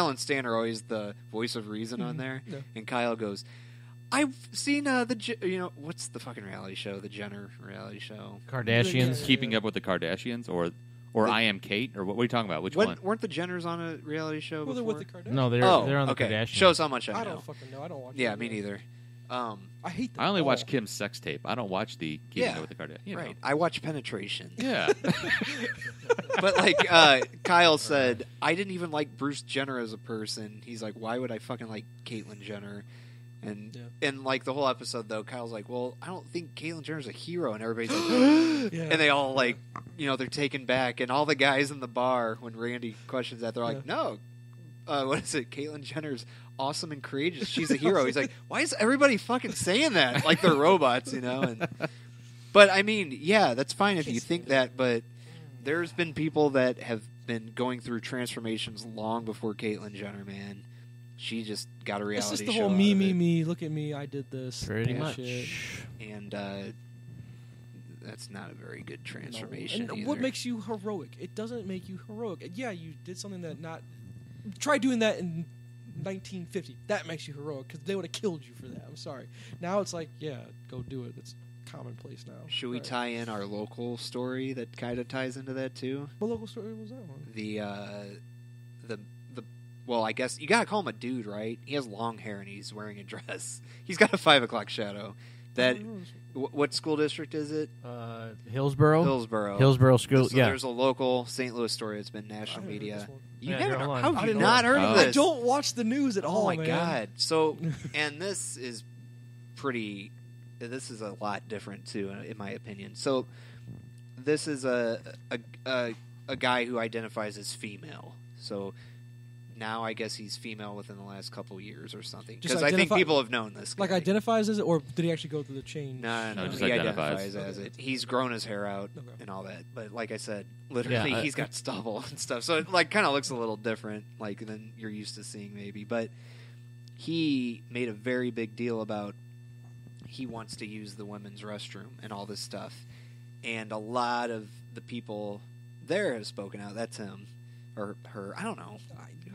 and Stan are always the voice of reason on there, Yeah. and Kyle goes, "I've seen what's the fucking reality show? The Jenner reality show. Kardashians. Yeah. Keeping up with the Kardashians, or The- I Am Kate, or what are you talking about? Which one? Weren't the Jenners on a reality show Well, they're before? with the Kardashians. No, they're oh, on the okay. Kardashians. Shows how much I I know. don't fucking know. I don't watch. Yeah, it me either. neither. I hate them. I only all. watch Kim's sex tape. I don't watch the Keeping Yeah, Up with the Kardashians. You know. Right. I watch Penetration. Yeah. But like Kyle said, I didn't even like Bruce Jenner as a person. He's like, why would I fucking like Caitlyn Jenner? And and like the whole episode though, Kyle's like, well, I don't think Caitlyn Jenner's a hero, and everybody's like, Yeah. and they all like, they're taken back, and all the guys in the bar when Randy questions that, they're like, no, what is it? Caitlyn Jenner's awesome and courageous. She's a hero. He's like, why is everybody fucking saying that? Like they're robots, And but I mean, yeah, that's fine if you think that, but there's been people that have been going through transformations long before Caitlyn Jenner, man. She just got a reality It's just the show whole out me, of me, it. me. Look at me, I did this. Pretty bullshit. much. And that's not a very good No. transformation And either. what makes you heroic? It doesn't make you heroic. Yeah, you did something that not. Try doing that in 1950. That makes you heroic because they would have killed you for that. I'm sorry. Now it's like, yeah, go do it. It's commonplace now. Should we Right. tie in our local story that kind of ties into that too? What local story was that one? The well, I guess you gotta call him a dude, right? He has long hair and he's wearing a dress. He's got a 5 o'clock shadow. That what school district is it? Hillsboro. Hillsboro. School. So yeah. there's a local St. Louis story that's been I national haven't heard media. this one. You Yeah, haven't? hold on. How I have you didn't not know. heard of Oh. this? I don't watch the news at all. Oh my man. god! So, and this is pretty. This is a lot different too, in my opinion. So, this is a guy who identifies as female. So, now I guess he's female within the last couple years or something. Just Because I think identify- people have known this. Like guy. identifies as it, or did he actually go through the change? No, just he identifies. identifies as Okay. it. He's grown his hair out Okay. and all that. But like I said, literally Yeah, he's got stubble and stuff. So it like kind of looks a little different like than you're used to seeing maybe. But he made a very big deal about he wants to use the women's restroom and all this stuff. And a lot of the people there have spoken out. That's him or her. I don't know.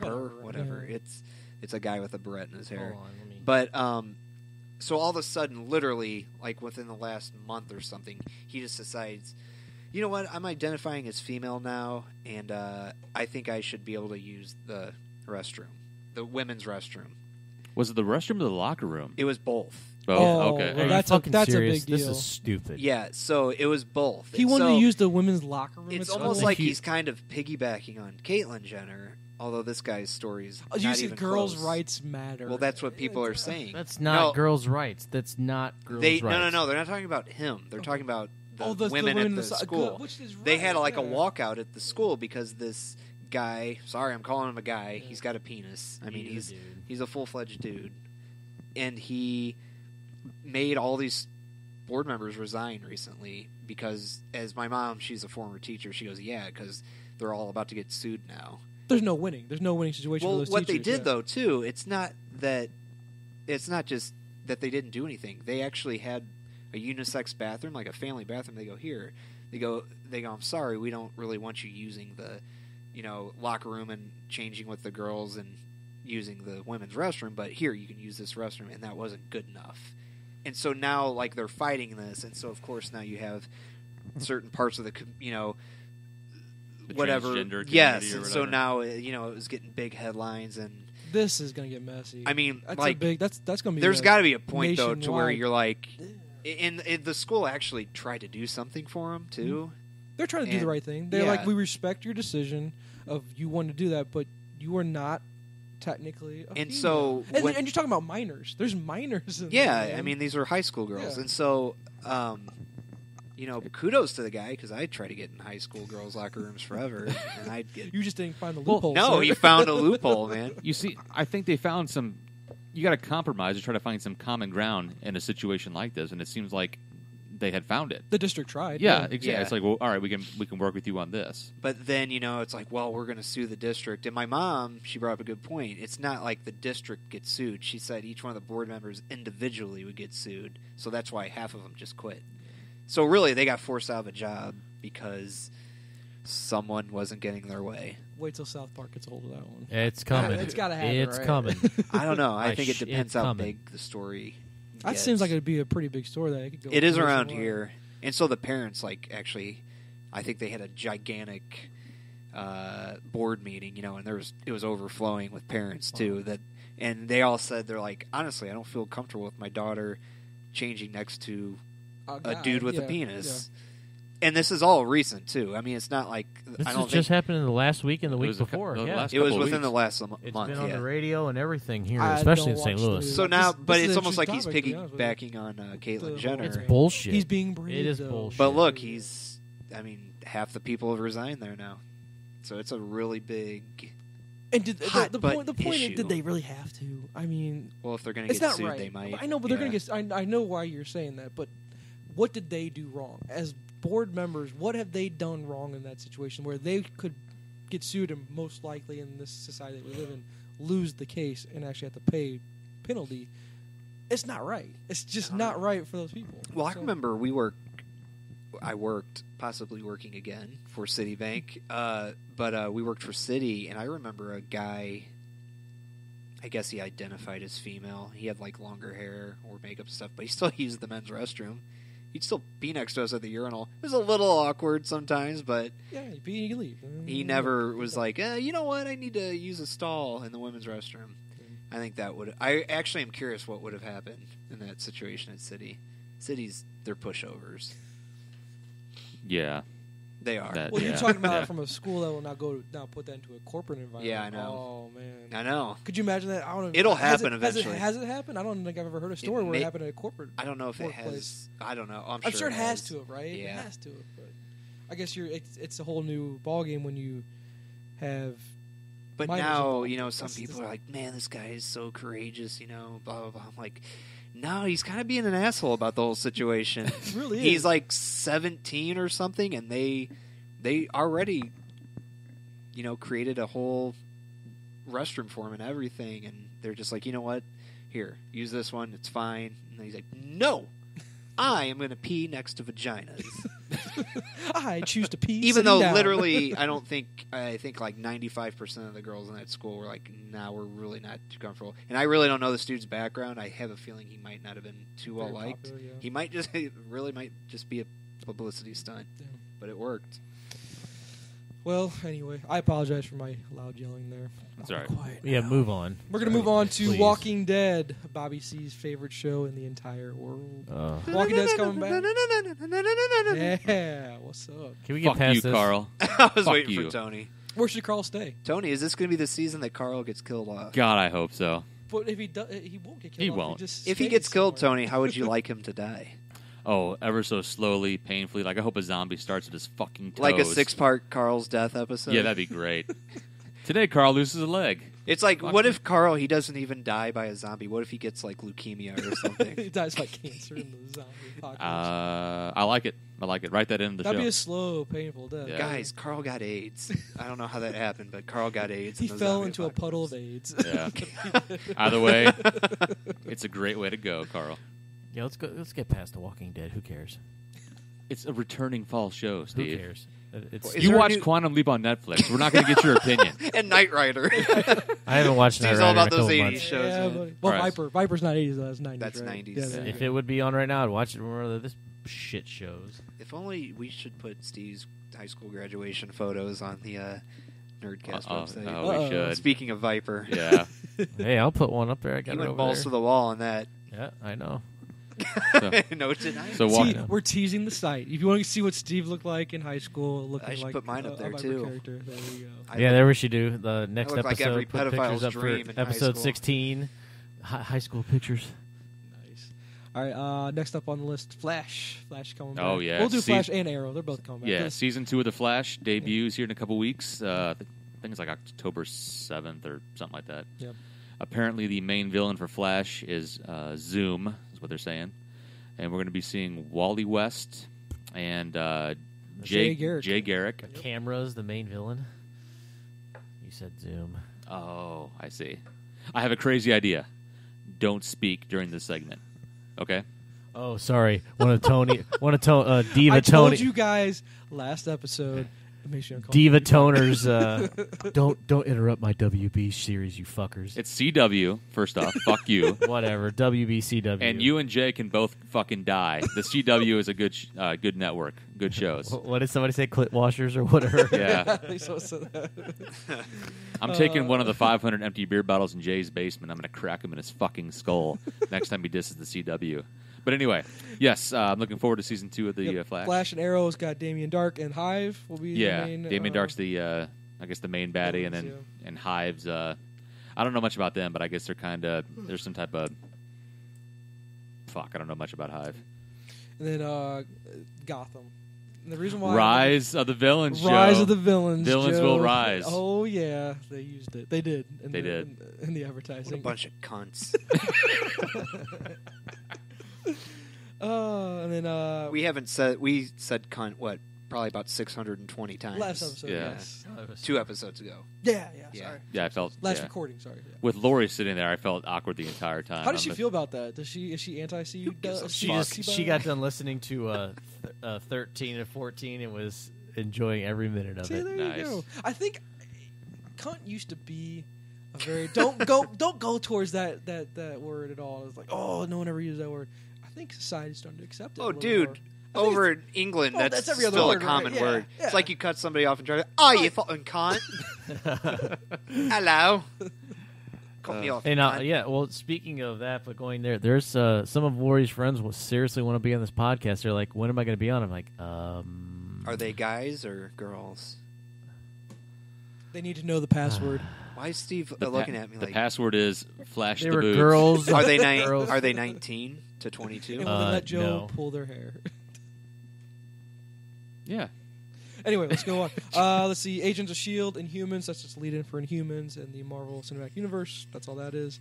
Her, whatever. Yeah. It's a guy with a barrette in his hair. Hold on, let me- But so all of a sudden, literally, like within the last month or something, he just decides, you know what? I'm identifying as female now, and I think I should be able to use the restroom, the women's restroom. Was it the restroom or the locker room? It was both. Both. Oh, Okay. well, Are you that's a- fucking that's a serious? big This deal. is stupid. Yeah, so it was both. He And wanted so to use the women's locker room. It's at almost school? like He- he's kind of piggybacking on Caitlyn Jenner, although this guy's story is You not said even girls' close. rights matter. Well, that's what people are saying. That's not No. girls' rights. That's not girls' They rights. no. They're not talking about him. They're talking about the women at the side- school. which is They right, had like a yeah. walkout at the school because this guy. Sorry, I'm calling him a guy. He's got a penis. I mean, He's a he's dude. a full fledged dude, and he made all these board members resign recently because, as my mom, she's a former teacher. She goes, "Yeah, because they're all about to get sued now." There's no winning. There's no winning situation Well, for those what they teachers, did yeah. though too, it's not just that they didn't do anything. They actually had a unisex bathroom, like a family bathroom. They go here. They go. I'm sorry, we don't really want you using the, locker room and changing with the girls and using the women's restroom. But here, you can use this restroom, and that wasn't good enough. And so now, like they're fighting this, and so of course now you have certain parts of the, The whatever. transgender Yes, community or and so whatever. now it was getting big headlines and. This is going to get messy. I mean, that's like, a big. That's going to be. there's got to be a point though to where nationwide- you're like, and the school actually tried to do something for him too. They're trying to do the and- right thing. They're yeah. like, we respect your decision of you wanting to do that, but you are not technically. A And female. so and, when- and you're talking about minors. There's minors. In Yeah, there, I mean these are high school girls, Yeah. and so kudos to the guy because I try to get in high school girls' locker rooms forever, and I'd get. you just didn't find the Well, loophole. No, sir. he found a loophole, man. You see, I think they found some. You got to compromise or try to find some common ground in a situation like this, and it seems like they had found it. the district tried. Yeah, exactly. Yeah. It's like, well, all right, we can work with you on this. But then it's like, well, we're going to sue the district. And my mom, she brought up a good point. It's not like the district gets sued. She said each one of the board members individually would get sued. So that's why half of them just quit. So really, they got forced out of a job because someone wasn't getting their way. Wait till South Park gets hold of that one. It's coming. It's gotta happen, It's right? coming. I don't know. I I think it sh- depends it's how coming. big the story. That gets. seems like it'd be a pretty big story that it could go. It is around nationwide. here, and so the parents actually, I think they had a gigantic board meeting, and it was overflowing with parents too. And they all said they're like, honestly, I don't feel comfortable with my daughter changing next to a guy, dude with a yeah, penis. And this is all recent too. I mean, it's not like This I has don't just think happened in the last week and the It week was a cou- before. the Yeah. last it was couple of within the weeks. last It's month. been on Yeah. the radio and everything here, I especially in don't St. watch the Louis. news. So now, This but is it's an almost like interesting he's topic, to be honest with you. piggybacking on Caitlyn The Jenner. It's bullshit. He's being brave. It is though. bullshit. But look, half the people have resigned there now. So it's a really big. And did hot the butt point? The point is, issue. did they really have to? I mean, Well, if they're going to it's get not sued, right. they might. I know, but they're yeah. going to get. I know why you're saying that, but what did they do wrong as board members? What have they done wrong in that situation where they could get sued and most likely in this society that we live in lose the case and actually have to pay penalty? It's not right. It's just not right for those people. Well, I So- remember I worked, possibly working again for Citibank, but we worked for Citi, and I remember a guy. I guess he identified as female. He had like longer hair or makeup stuff, but he still used the men's restroom. He'd still be next to us at the urinal. It was a little awkward sometimes, but Yeah, you can leave. he never was like, you know what? I need to use a stall in the women's restroom. I think that would. I actually am curious what would have happened in that situation at Citi. Cities, they're pushovers. Yeah. They are. That- Well, Yeah. you're talking about Yeah. from a school level, now put that into a corporate environment. Yeah, I know. Oh man, I know. could you imagine that? I don't know. It'll Has happen Has eventually. it happened? I don't think I've ever heard a story where may- it happened at a corporate. I don't know if it workplace. has. I don't know. I'm I'm sure it has to have. have, right? Yeah. It has to have. But I guess it's a whole new ballgame when you have But Mine now, isn't. some That's- people are like, man, this guy is so courageous, blah, blah, blah. I'm like, no, he's kind of being an asshole about the whole situation. It really is. He's like 17 or something, and they already, created a whole restroom for him and everything, and they're just like, you know what? Here, use this one. It's fine. And he's like, no, I am going to pee next to vaginas. I choose to pee. Even sitting though down. literally, I think like 95% of the girls in that school were like, nah, we're really not too comfortable. And I really don't know this dude's background. I have a feeling he might not have been too well Very liked. popular, yeah. He might just be a publicity stunt, Yeah. but it worked. Well, anyway, I apologize for my loud yelling there. That's all right. Quiet. Yeah, now. move on. We're gonna move on to Please. Walking Dead, Bobby C's favorite show in the entire world. Walking Dead's coming back. Yeah, what's up? Can we get Fuck past you, this? Carl. I was Fuck waiting you. for Tony. Where should Carl stay? Tony, is this going to be the season that Carl gets killed off? God, I hope so. But if he does, he won't get killed. He off, won't. just If he stays gets killed, somewhere. Tony, how would you like him to die? Oh, ever so slowly, painfully. Like, I hope a zombie starts with his fucking toes. Like a 6-part Carl's death episode? Yeah, that'd be great. Today, Carl loses a leg. It's like, Fuck what you. if Carl, he doesn't even die by a zombie? What if he gets, like, leukemia or he something? dies by cancer in the zombie apocalypse. I like it. I like it. Write that in the That'd show. be a slow, painful death. Yeah. Guys, Carl got AIDS. I don't know how that happened, but Carl got AIDS. He in the fell zombie into a puddle of apocalypse. AIDS. Yeah. Either way, it's a great way to go, Carl. Yeah, let's go. Let's get past The Walking Dead. Who cares? It's a returning fall show, Who Steve. cares? It's, Is You there a watch new- Quantum Leap on Netflix. We're not going to get your opinion. And Knight Rider. I haven't watched Knight Steve's all Rider in about a those couple 80s months. shows. Yeah, man. but, well, Right. Viper's not 80s, though. That's 90s. That's right? 90s. Yeah, there you If go. it would be on right now, I'd watch it. More of this shit shows. If only we should put Steve's high school graduation photos on the Nerdcast website. Oh, we Uh-oh. should. Speaking of Viper, Yeah. Hey, I'll put one up there. I got he it went over balls to there. the wall on that. Yeah, I know. So- No denying. So it. walk- See, we're teasing the site. If you want to see what Steve looked like in high school, looking I should like put mine up a there, Viper too. character, there you go. I Yeah, look- there we should do the next look like episode. every Put pedophile's pictures up for dream in high episode school. 16. High school pictures. Nice. All right, next up on the list, Flash. Flash coming back. Oh, yeah. We'll do See- Flash and Arrow. They're both coming back. Yeah, This- season 2 of The Flash debuts here in a couple weeks. I think it's like October 7th or something like that. Yep. Apparently, the main villain for Flash is Zoom, is what they're saying. And we're going to be seeing Wally West and Jay Garrick. Jay Garrick. Cameras, the main villain. You said Zoom. Oh, I see. I have a crazy idea. Don't speak during this segment. Okay? Oh, sorry. Diva I told Tony. you guys last episode. It makes you uncomfortable. Diva Toners. Don't interrupt my WB series, you fuckers. It's CW, first off. Fuck you. Whatever. WBCW. And you and Jay can both fucking die. The CW is a good network, good shows. What did somebody say? Clit washers or whatever. Yeah. They so said that. I'm taking one of the 500 empty beer bottles in Jay's basement. I'm going to crack him in his fucking skull next time he disses the CW. But anyway, yes, I'm looking forward to season 2 of the Yep. Flash. Flash and Arrow's got Damien Dark and Hive will be Yeah, the main. Damien Dark's the I guess the main baddie, and then villains, and Hive's. I don't know much about them, but I guess they're kind of there's some type of fuck. I don't know much about Hive. and then Gotham. And the reason why Rise of the Villains. Rise Joe. of the Villains. Villains Joe. will rise. Oh yeah, they used it. They did. In They the, did. in the What a advertising. bunch of cunts. And then we said cunt, what, probably about 620 times. last episode. Yeah. Yes. 2 episodes ago. Yeah. Yeah. Sorry. Yeah, I felt Last yeah. recording. Sorry. Yeah. With Lori sitting there. I felt awkward the entire time. How does I'm she like, feel about that? Is she anti-CU? gives a She got done listening to 13 and 14 and was enjoying every minute of See, it. there Nice. you go. I think cunt used to be a very don't go towards that word at all. It's like, oh, no one ever used that word. I think society's starting to accept it. a Oh, little dude. more. I think Over in England, Oh, that's that's every other still word, a common right? Yeah, word. yeah. It's like you cut somebody off and try to, oh, you fucking cunt. Hello. Cut me off. Hey, you now, cunt. yeah. Well, speaking of that, but going there, there's some of Lori's friends will seriously want to be on this podcast. They're like, "When am I going to be on?" I'm like, Are they guys or girls? they need to know the password. Why is Steve the looking pa- at me the like? password is flash They the were boobs. girls. Are they Girls. Are they 19 to 22? And will they let Joe no. pull their hair? Yeah. Anyway, let's go on. Let's see. Agents of S.H.I.E.L.D. Inhumans. That's just lead in for Inhumans and the Marvel Cinematic Universe. That's all that is.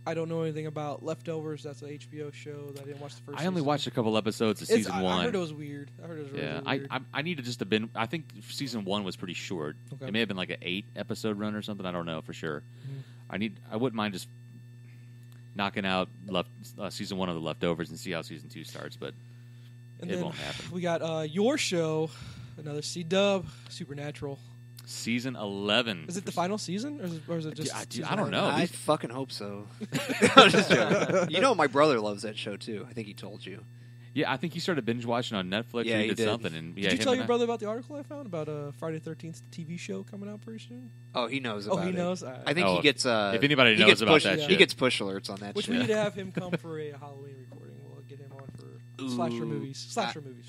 I don't know anything about Leftovers. That's an HBO show that I didn't watch the first I only season. watched a couple episodes of season one. I heard it was weird. I heard it was really Yeah, weird. I needed just to binge. I think season one was pretty short. Okay. It may have been like an 8-episode run or something. I don't know for sure. Mhm. I wouldn't mind just knocking out season one of the Leftovers and see how season 2 starts, but And it then won't happen. we got your show, another C-dub, Supernatural. Season 11. Is it the final season, or is it just? I don't know. I fucking hope so. I'm just joking. You know, my brother loves that show too. I think he told you. Yeah, I think he started binge watching on Netflix. Yeah, or he did did. something. And yeah, Did you him tell and your I- brother about the article I found about Friday the 13th TV show coming out pretty soon? Oh, he knows about it. He knows. All right. I think Oh, he gets. if anybody he knows gets about push, that he shit. gets push alerts on that Which shit. we need to have him come for a Halloween recording. We'll get him on for slasher movies. Slasher movies.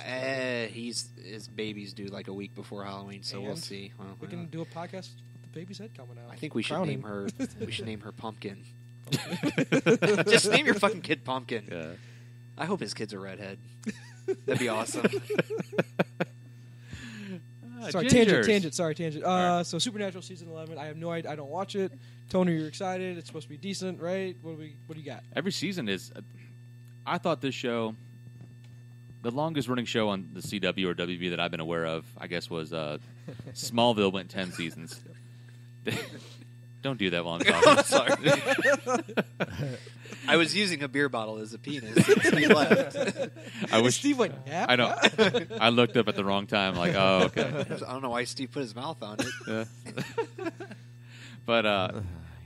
His babies due like a week before Halloween, so we'll And see. Well, We can do a podcast with the baby's head coming out. I think we should Crowning. name her. We should name her Pumpkin. Just name your fucking kid Pumpkin. Yeah. I hope his kid's a redhead. That'd be awesome. Sorry, Gingers. tangent. Sorry, tangent. Alright. So Supernatural season 11. I have no idea. I don't watch it. Tony, you're excited. It's supposed to be decent, right? What do you got? Every season is. I thought this show, the longest running show on the CW or WB that I've been aware of, I guess, was Smallville went 10 seasons. Don't do that while I'm talking. I'm sorry. I was using a beer bottle as a penis. He left. I wish. Steve went. Yeah. I know. I looked up at the wrong time. Like, oh, okay. I don't know why Steve put his mouth on it. Yeah. But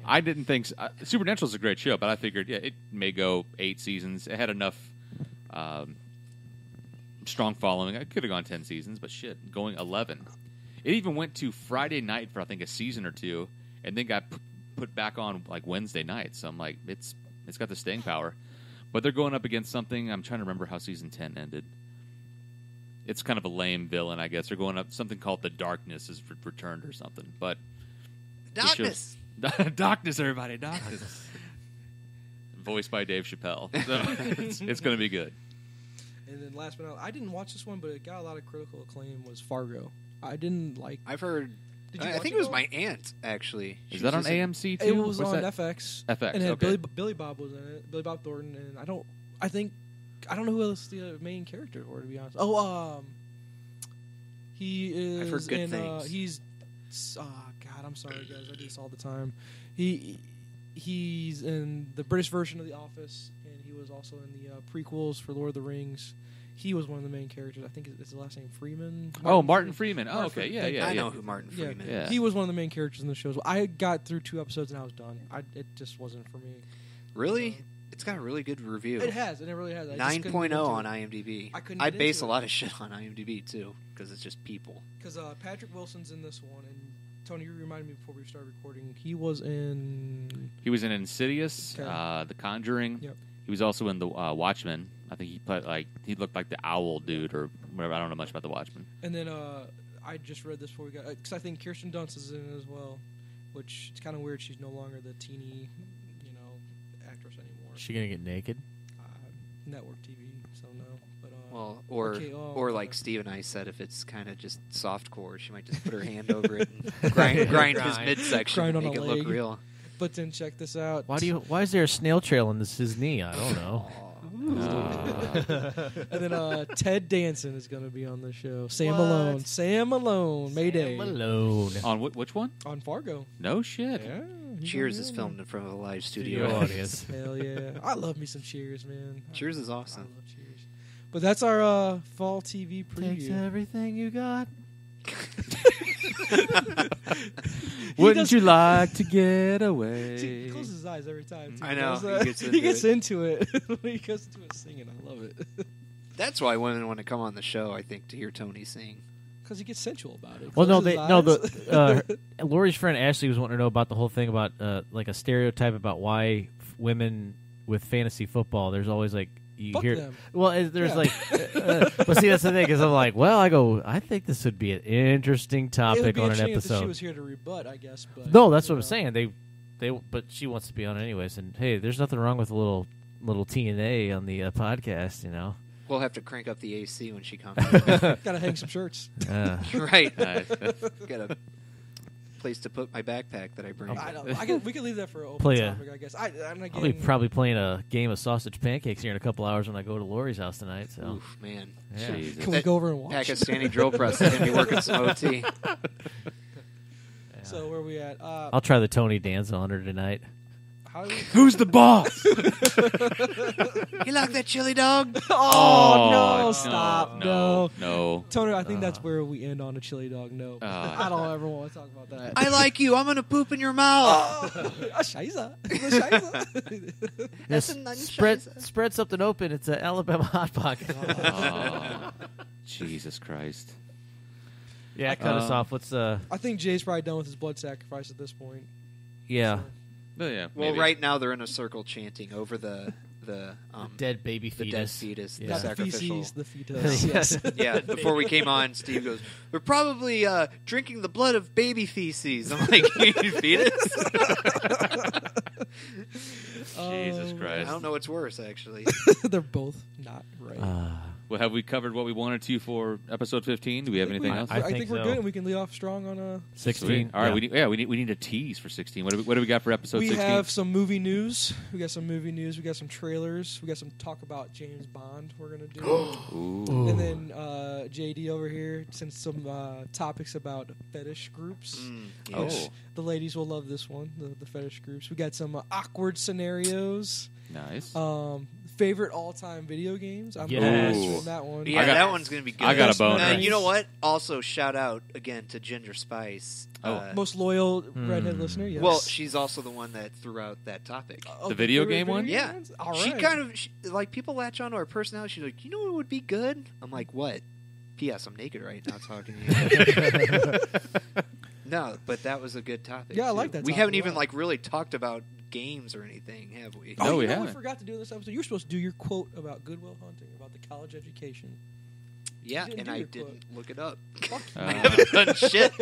I didn't think Supernatural's a great show, but I figured it may go 8 seasons. It had enough strong following. I could have gone 10 seasons, but shit, going 11. It even went to Friday night for I think a season or 2, and then got put back on like Wednesday night. So I'm like, it's got the staying power. But they're going up against something. I'm trying to remember how season 10 ended. It's kind of a lame villain, I guess. They're going up something called the Darkness is returned or something. But Darkness. Darkness, everybody, Darkness. Voiced by Dave Chappelle. So it's going to be good. And then last but not, I didn't watch this one, but it got a lot of critical acclaim. Was Fargo? I didn't like. I've heard. Did you I watch think it it was all? my aunt actually. Is She that on was just- AMC too? It was What's on that? FX. FX, And it had okay. Billy Bob was in it. Billy Bob Thornton, and I don't know who else the main character were, to be honest. He is. I've heard good in, things. He's. God, I'm sorry, guys. I do this all the time. He's in the British version of The Office, and he was also in the prequels for Lord of the Rings. He was one of the main characters. I think is the last name Freeman. Martin Freeman. Oh, Martin okay. Freeman. Yeah. I know who Martin Yeah. Freeman Yeah. is. He was one of the main characters in the shows. I got through 2 episodes and I was done. It just wasn't for me. Really? It's got a really good review. It has, and it really has. I just 9.0 couldn't get into on it. IMDb. I couldn't I get base into a it. lot of shit on IMDb too because it's just people. Because Patrick Wilson's in this one, and Tony, you reminded me before we started recording. He was in. He was in Insidious, Okay. The Conjuring. Yep. He was also in the Watchmen. I think he looked like the owl dude or whatever. I don't know much about the Watchmen. And then I just read this before we got, because I think Kirsten Dunst is in it as well, which it's kind of weird. She's no longer the teeny, actress anymore. Is she gonna get naked? Network TV, so no. But Well, or like Steve and I said, if it's kind of just softcore, she might just put her hand over it and grind his midsection Grind and on make a it look leg. real. But then check this out. Why is there a snail trail in his knee? I don't know. And then Ted Danson is going to be on the show. Sam What? Malone. Sam Malone. Mayday. Sam Malone. On which one? On Fargo. No shit. Yeah. he's Cheers gonna is be on filmed in front of a live Studio studio. audience. there. Hell yeah. I love me some Cheers, man. Cheers is I awesome. love Cheers. But that's our fall TV Takes preview. everything you got. Wouldn't you like to get away? See, he closes his eyes every time. Too. I know. He gets into it. When he goes into it singing. I love it. That's why women want to come on the show, I think, to hear Tony sing. Because he gets sensual about it. Well, no, Closes his eyes. Lori's friend Ashley was wanting to know about the whole thing about like a stereotype about why women with fantasy football. There's always like you Fuck hear. them. Well, there's Yeah. like, but see that's the thing because I'm like, well, I think this would be an interesting It would topic be on an interesting if she episode. was here to rebut, I guess. But No, that's what I'm know. saying. But she wants to be on it anyways. And hey, there's nothing wrong with a little TNA on the podcast, We'll have to crank up the AC when she comes. Gotta hang some shirts. Right. Nice. Got a place to put my backpack that I bring. I don't. We can leave that for an open Play topic, I guess. I'm not I'll be getting. probably playing a game of sausage pancakes here in a couple hours when I go to Lori's house tonight. So Oof, man. yeah. Jesus. Can we go over and watch? Pakistani drill press. They're going to be working some OT. Yeah. So where are we at? I'll try the Tony Danza on her tonight. How do we, Who's the boss? You like that chili dog? oh no! Stop! No. Tony, I think that's where we end on a chili dog. No, I don't ever want to talk about that. I like you. I'm going to poop in your mouth. Scheiße. Scheiße. That's Just a nice spread scheiße. spread something open. It's an Alabama hot pocket. Oh, Jesus Christ. Yeah, cut us off. Let's I think Jay's probably done with his blood sacrifice at this point. yeah, But yeah. Well, maybe. right now they're in a circle chanting over the dead baby the fetus. dead fetus, Yeah. the Not the sacrificial. feces, the fetus. Yes. Yeah, before we came on, Steve goes, "We're probably drinking the blood of baby feces." I'm like, "Fetus?" Jesus Oh, Christ. I don't know what's worse, actually. They're both not right. Well, have we covered what we wanted to for episode 15? Do we have anything else? I I think think we're so. good, and we can lead off strong on a. 16. Sweet. All right. Yeah. We need a tease for 16. What do we got for episode We 16? have some movie news. We got some movie news. We got some trailers. We got some talk about James Bond. We're gonna do, Ooh. and then JD over here sent some topics about fetish groups. Yeah. Oh, The ladies will love this one. The fetish groups. We got some awkward scenarios. nice. Favorite all-time video games. I'm Yes. interested in that one. Yeah, I got- that one's going to be good. I got a Best boner. memories. You know what? Also, shout out again to Ginger Spice. Oh. Most loyal redhead listener. Yes. Well, she's also the one that threw out that topic. Oh, The video favorite game one? Yeah. games? All She right. kind of like people latch on to her personality. She's like, you know what would be good? I'm like, what? P.S. I'm naked right now talking to you. No, but that was a good topic. Yeah, I too. like that We topic haven't a even lot. like really talked about games or anything, have we? No, Oh, we you know haven't. We forgot to do this episode. You were supposed to do your quote about Goodwill Hunting, about the college education. Yeah, You didn't and do I your didn't look it up. Fuck I haven't done shit.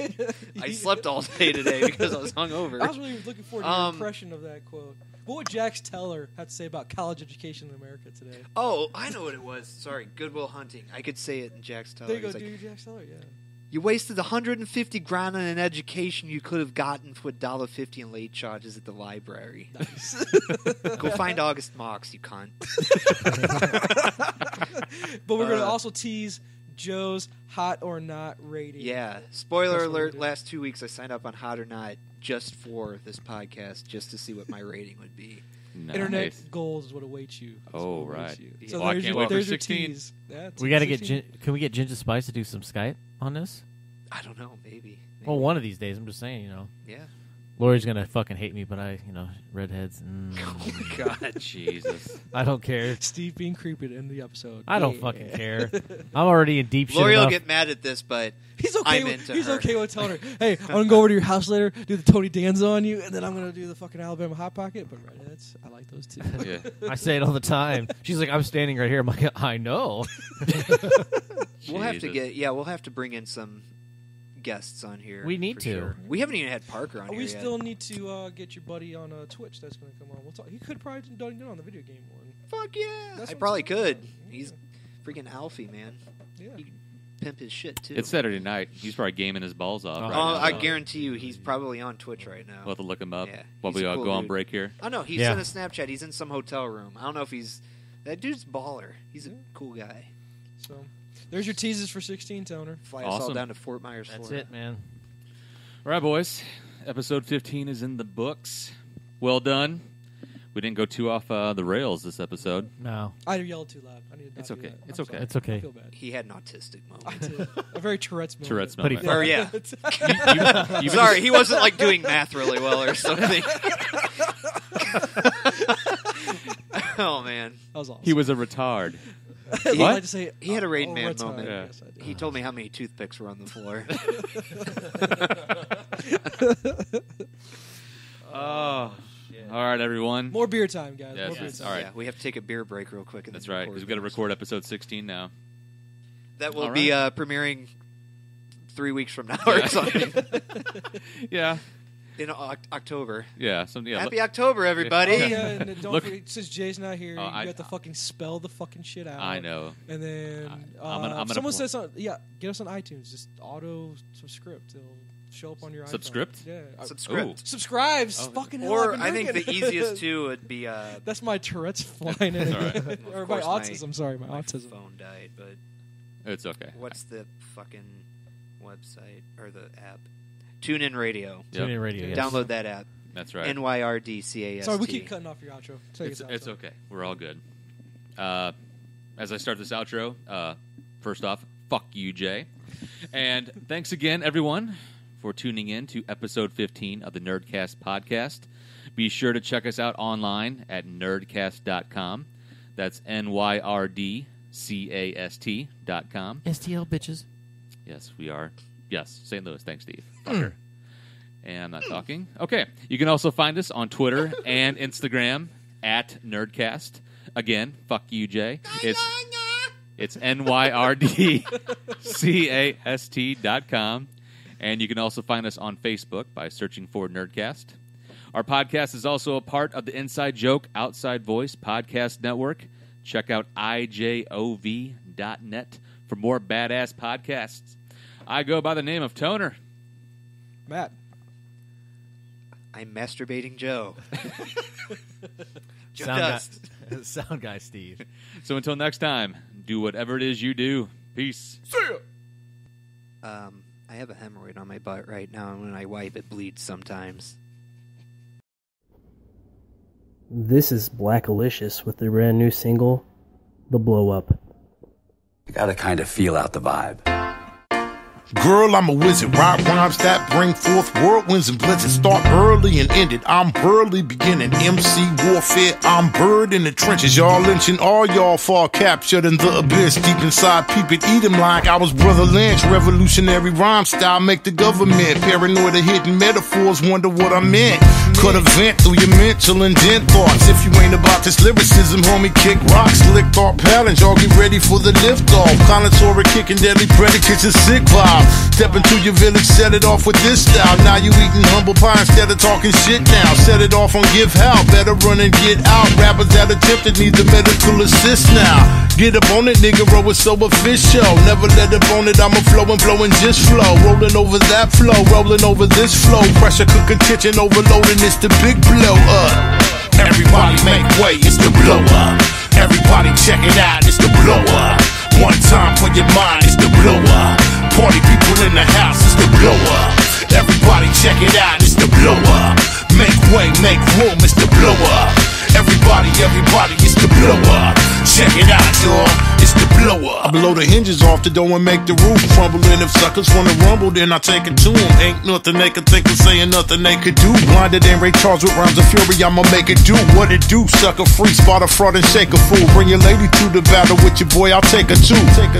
I slept all day today because I was hungover. I was really looking forward to your Um, impression of that quote. What would Jax Teller have to say about college education in America today? Oh, I know what it was. Sorry, Goodwill Hunting. I could say it in Jack's Teller. There you go, He's like, do your Jax Teller, yeah. you wasted 150 grand on an education you could have gotten for $1.50 in late charges at the library. Nice. Go find August Marks, you cunt. But we're going to also tease Joe's hot or not rating. Yeah. Spoiler That's what we alert, do. last 2 weeks I signed up on Hot or Not just for this podcast, just to see what my rating would be. Nice. Internet goals is what awaits you. That's Oh, what awaits right. you. Yeah. So Well, I there's can't your, wait for there's your 16. tease. Yeah, We got to get. 16. Can we get Ginger Spice to do some Skype on this? I don't know, maybe. Well, one of these days. I'm just saying. Yeah. Lori's gonna fucking hate me, but redheads. Oh, God. Jesus. I don't care. Steve being creepy to end the episode. I don't Yeah. fucking care. I'm already in deep shit Lori will enough. get mad at this, but He's okay. I'm With, into he's her. okay with telling her, "Hey, I'm gonna go over to your house later, do the Tony Danza on you, and then I'm gonna do the fucking Alabama Hot Pocket." But redheads, I like those too. Yeah. I say it all the time. She's like, I'm standing right here. I'm like, I know. we'll have to Jesus. we'll have to bring in some guests on here. We need for to. sure. We haven't even had Parker on we here still yet. need to get your buddy on Twitch. That's gonna come on. We'll talk. He could probably done it on the video game one. Fuck yeah. That's I what probably I'm talking could. about. He's freaking Alfie, man. Yeah. He can pimp his shit, too. It's Saturday night. He's probably gaming his balls off. Oh, right Oh, now, I so guarantee you he's probably on Twitch right now. We'll have to look him up Yeah, while he's we a cool go on dude. break here. Oh, no, he Yeah. sent a Snapchat. He's in some hotel room. I don't know if he's... That dude's baller. He's a cool guy. So there's your teases for 16, Toner. Fly us all Awesome. down to Fort Myers, That's Florida. it, man. All right, boys. Episode 15 is in the books. Well done. We didn't go too off the rails this episode. No, I yelled too loud. I need to. It's not do okay. that. It's I'm okay. sorry. It's okay. I feel bad. He had an autistic I moment. did. A very Tourette's moment. Tourette's But he moment. Or, yeah. You- Sorry, he wasn't, like, doing math really well or something. Oh, man. That was awesome. He was a retard. I What? like to say, He had a Rain oh, Man retard. moment. Yeah. Yes, I did. He told me how many toothpicks were on the floor. Oh. All right, everyone. More beer time, guys. Yes, More beer yes. time. All right. Yeah, we have to take a beer break real quick. And That's then right, because we've got to record episode 16 now. That will All be premiering 3 weeks from now or something. Yeah. In October. Yeah, Happy October, everybody. Oh, yeah, and then don't Look- forget, since Jay's not here, Oh, you I- have to fucking spell the fucking shit out. I know. And then I'm gonna someone pl- says something. Yeah, get us on iTunes. Just auto subscript. It'll show up on your iPhone. Subscript? Yeah. Subscript. Subscribes. Oh. Fucking hell. Or I've been I think drinking. the easiest two would be. That's my Tourette's flying in. That's all again. right. Or Of my course, autism. Sorry, my My autism. phone died, but It's okay. what's the fucking website or the app? TuneIn Radio. Yep. TuneIn Radio. Yes. Download that app. That's right. NYRDCAST. Sorry, we keep cutting off your outro. Take It's us it's outro. okay. We're all good. As I start this outro, first off, fuck you, Jay. And thanks again, everyone, for tuning in to episode 15 of the Nerdcast podcast. Be sure to check us out online at nerdcast.com. That's NYRDCAST.com. STL bitches. Yes, we are. Yes, St. Louis. Thanks, Steve. Fucker. And I'm not talking. Okay. You can also find us on Twitter and Instagram at Nerdcast. Again, fuck you, Jay. It's NYRDCAST.com. And you can also find us on Facebook by searching for Nerdcast. Our podcast is also a part of the Inside Joke Outside Voice podcast network. Check out IJOV.net for more badass podcasts. I go by the name of Toner. Matt. I'm masturbating Joe. Joe Sound Dust. guy, sound guy Steve. So until next time, do whatever it is you do. Peace. I have a hemorrhoid on my butt right now, and when I wipe, it bleeds sometimes. This is Blackalicious with their brand new single, The Blow Up. You gotta kind of feel out the vibe. Girl, I'm a wizard. Write rhymes that bring forth whirlwinds and blizzards. Start early and end it. I'm burly beginning. MC warfare. I'm bird in the trenches. Y'all lynching all y'all fall captured in the abyss. Deep inside, peep it, eat him like I was Brother Lynch. Revolutionary rhyme style make the government paranoid of hidden metaphors. Wonder what I meant. Cut a vent through your mental and dent thoughts. If you ain't about this lyricism, homie, kick rocks. Slick thought patterns. Y'all get ready for the lift off. Connoisseur kicking deadly predicates and sick vibe. Step into your village, set it off with this style. Now you eating humble pie instead of talking shit now. Set it off on give how. Better run and get out. Rappers that attempted need the medical assist now. Get up on it, nigga, roll it so official. Never let up on it, I'ma flow and just flow. Rolling over that flow, rolling over this flow. Pressure cooking kitchen overloading, it's the big blow up. Everybody make way, it's the blow up. Everybody check it out, it's the blow up. One time for your mind, it's the blow up. Party people in the house, it's the blow up. Everybody check it out, it's the blow up. Make way, make room, it's the blow up. Everybody, it's the blow up. Check it out, y'all, it's the blow up. I blow the hinges off the door and make the roof crumble. And if suckers wanna rumble, then I take it to them. Ain't nothing they could think of saying, nothing they could do. Blinded and Ray Charles with rhymes of fury, I'ma make it do what it do. Sucker free, spot a fraud and shake a fool. Bring your lady to the battle with your boy, I'll take her too. Take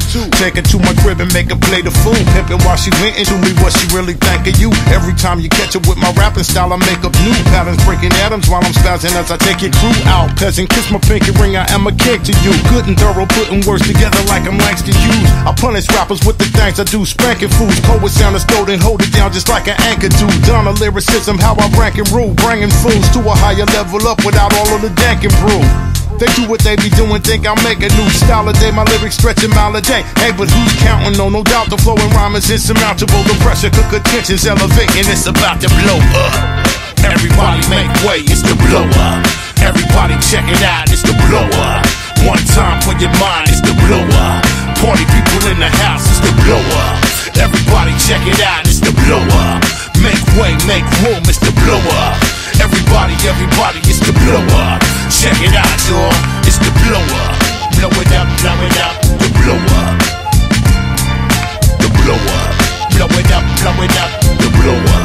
her to my crib and make her play the fool. Pimpin' while she ventin' to me what she really think of you. Every time you catch her with my rapping style, I make up new patterns, breaking atoms while I'm spazzing as I take your crew out. Peasant, kiss my pinky ring, I am a king to you. Good and thorough, putting words together like I'm Langston Hughes. I punish rappers with the things I do, spanking fools. Cold with sound is gold and hold it down just like an anchor do. Donna lyricism, how I rank and rule, bringing fools to a higher level up without all of the dank and brew. They do what they be doing, think I'll make a new style a day. My lyrics stretch a mile a day. Hey, but who's counting? No doubt the flow and rhyme is insurmountable. The pressure cooker tension's elevating, it's about to blow up. Everybody make way, it's the blow up. Everybody check it out, it's the blow up. One time for your mind, it's the blow up. Party people in the house, it's the blow up. Everybody check it out, it's the blow up. Make way, make room, it's the blow up. Everybody, it's the blow up. Check it out, y'all, it's the blow up. Blow it up, the blow up. The blow up. Blow it up, the blow up.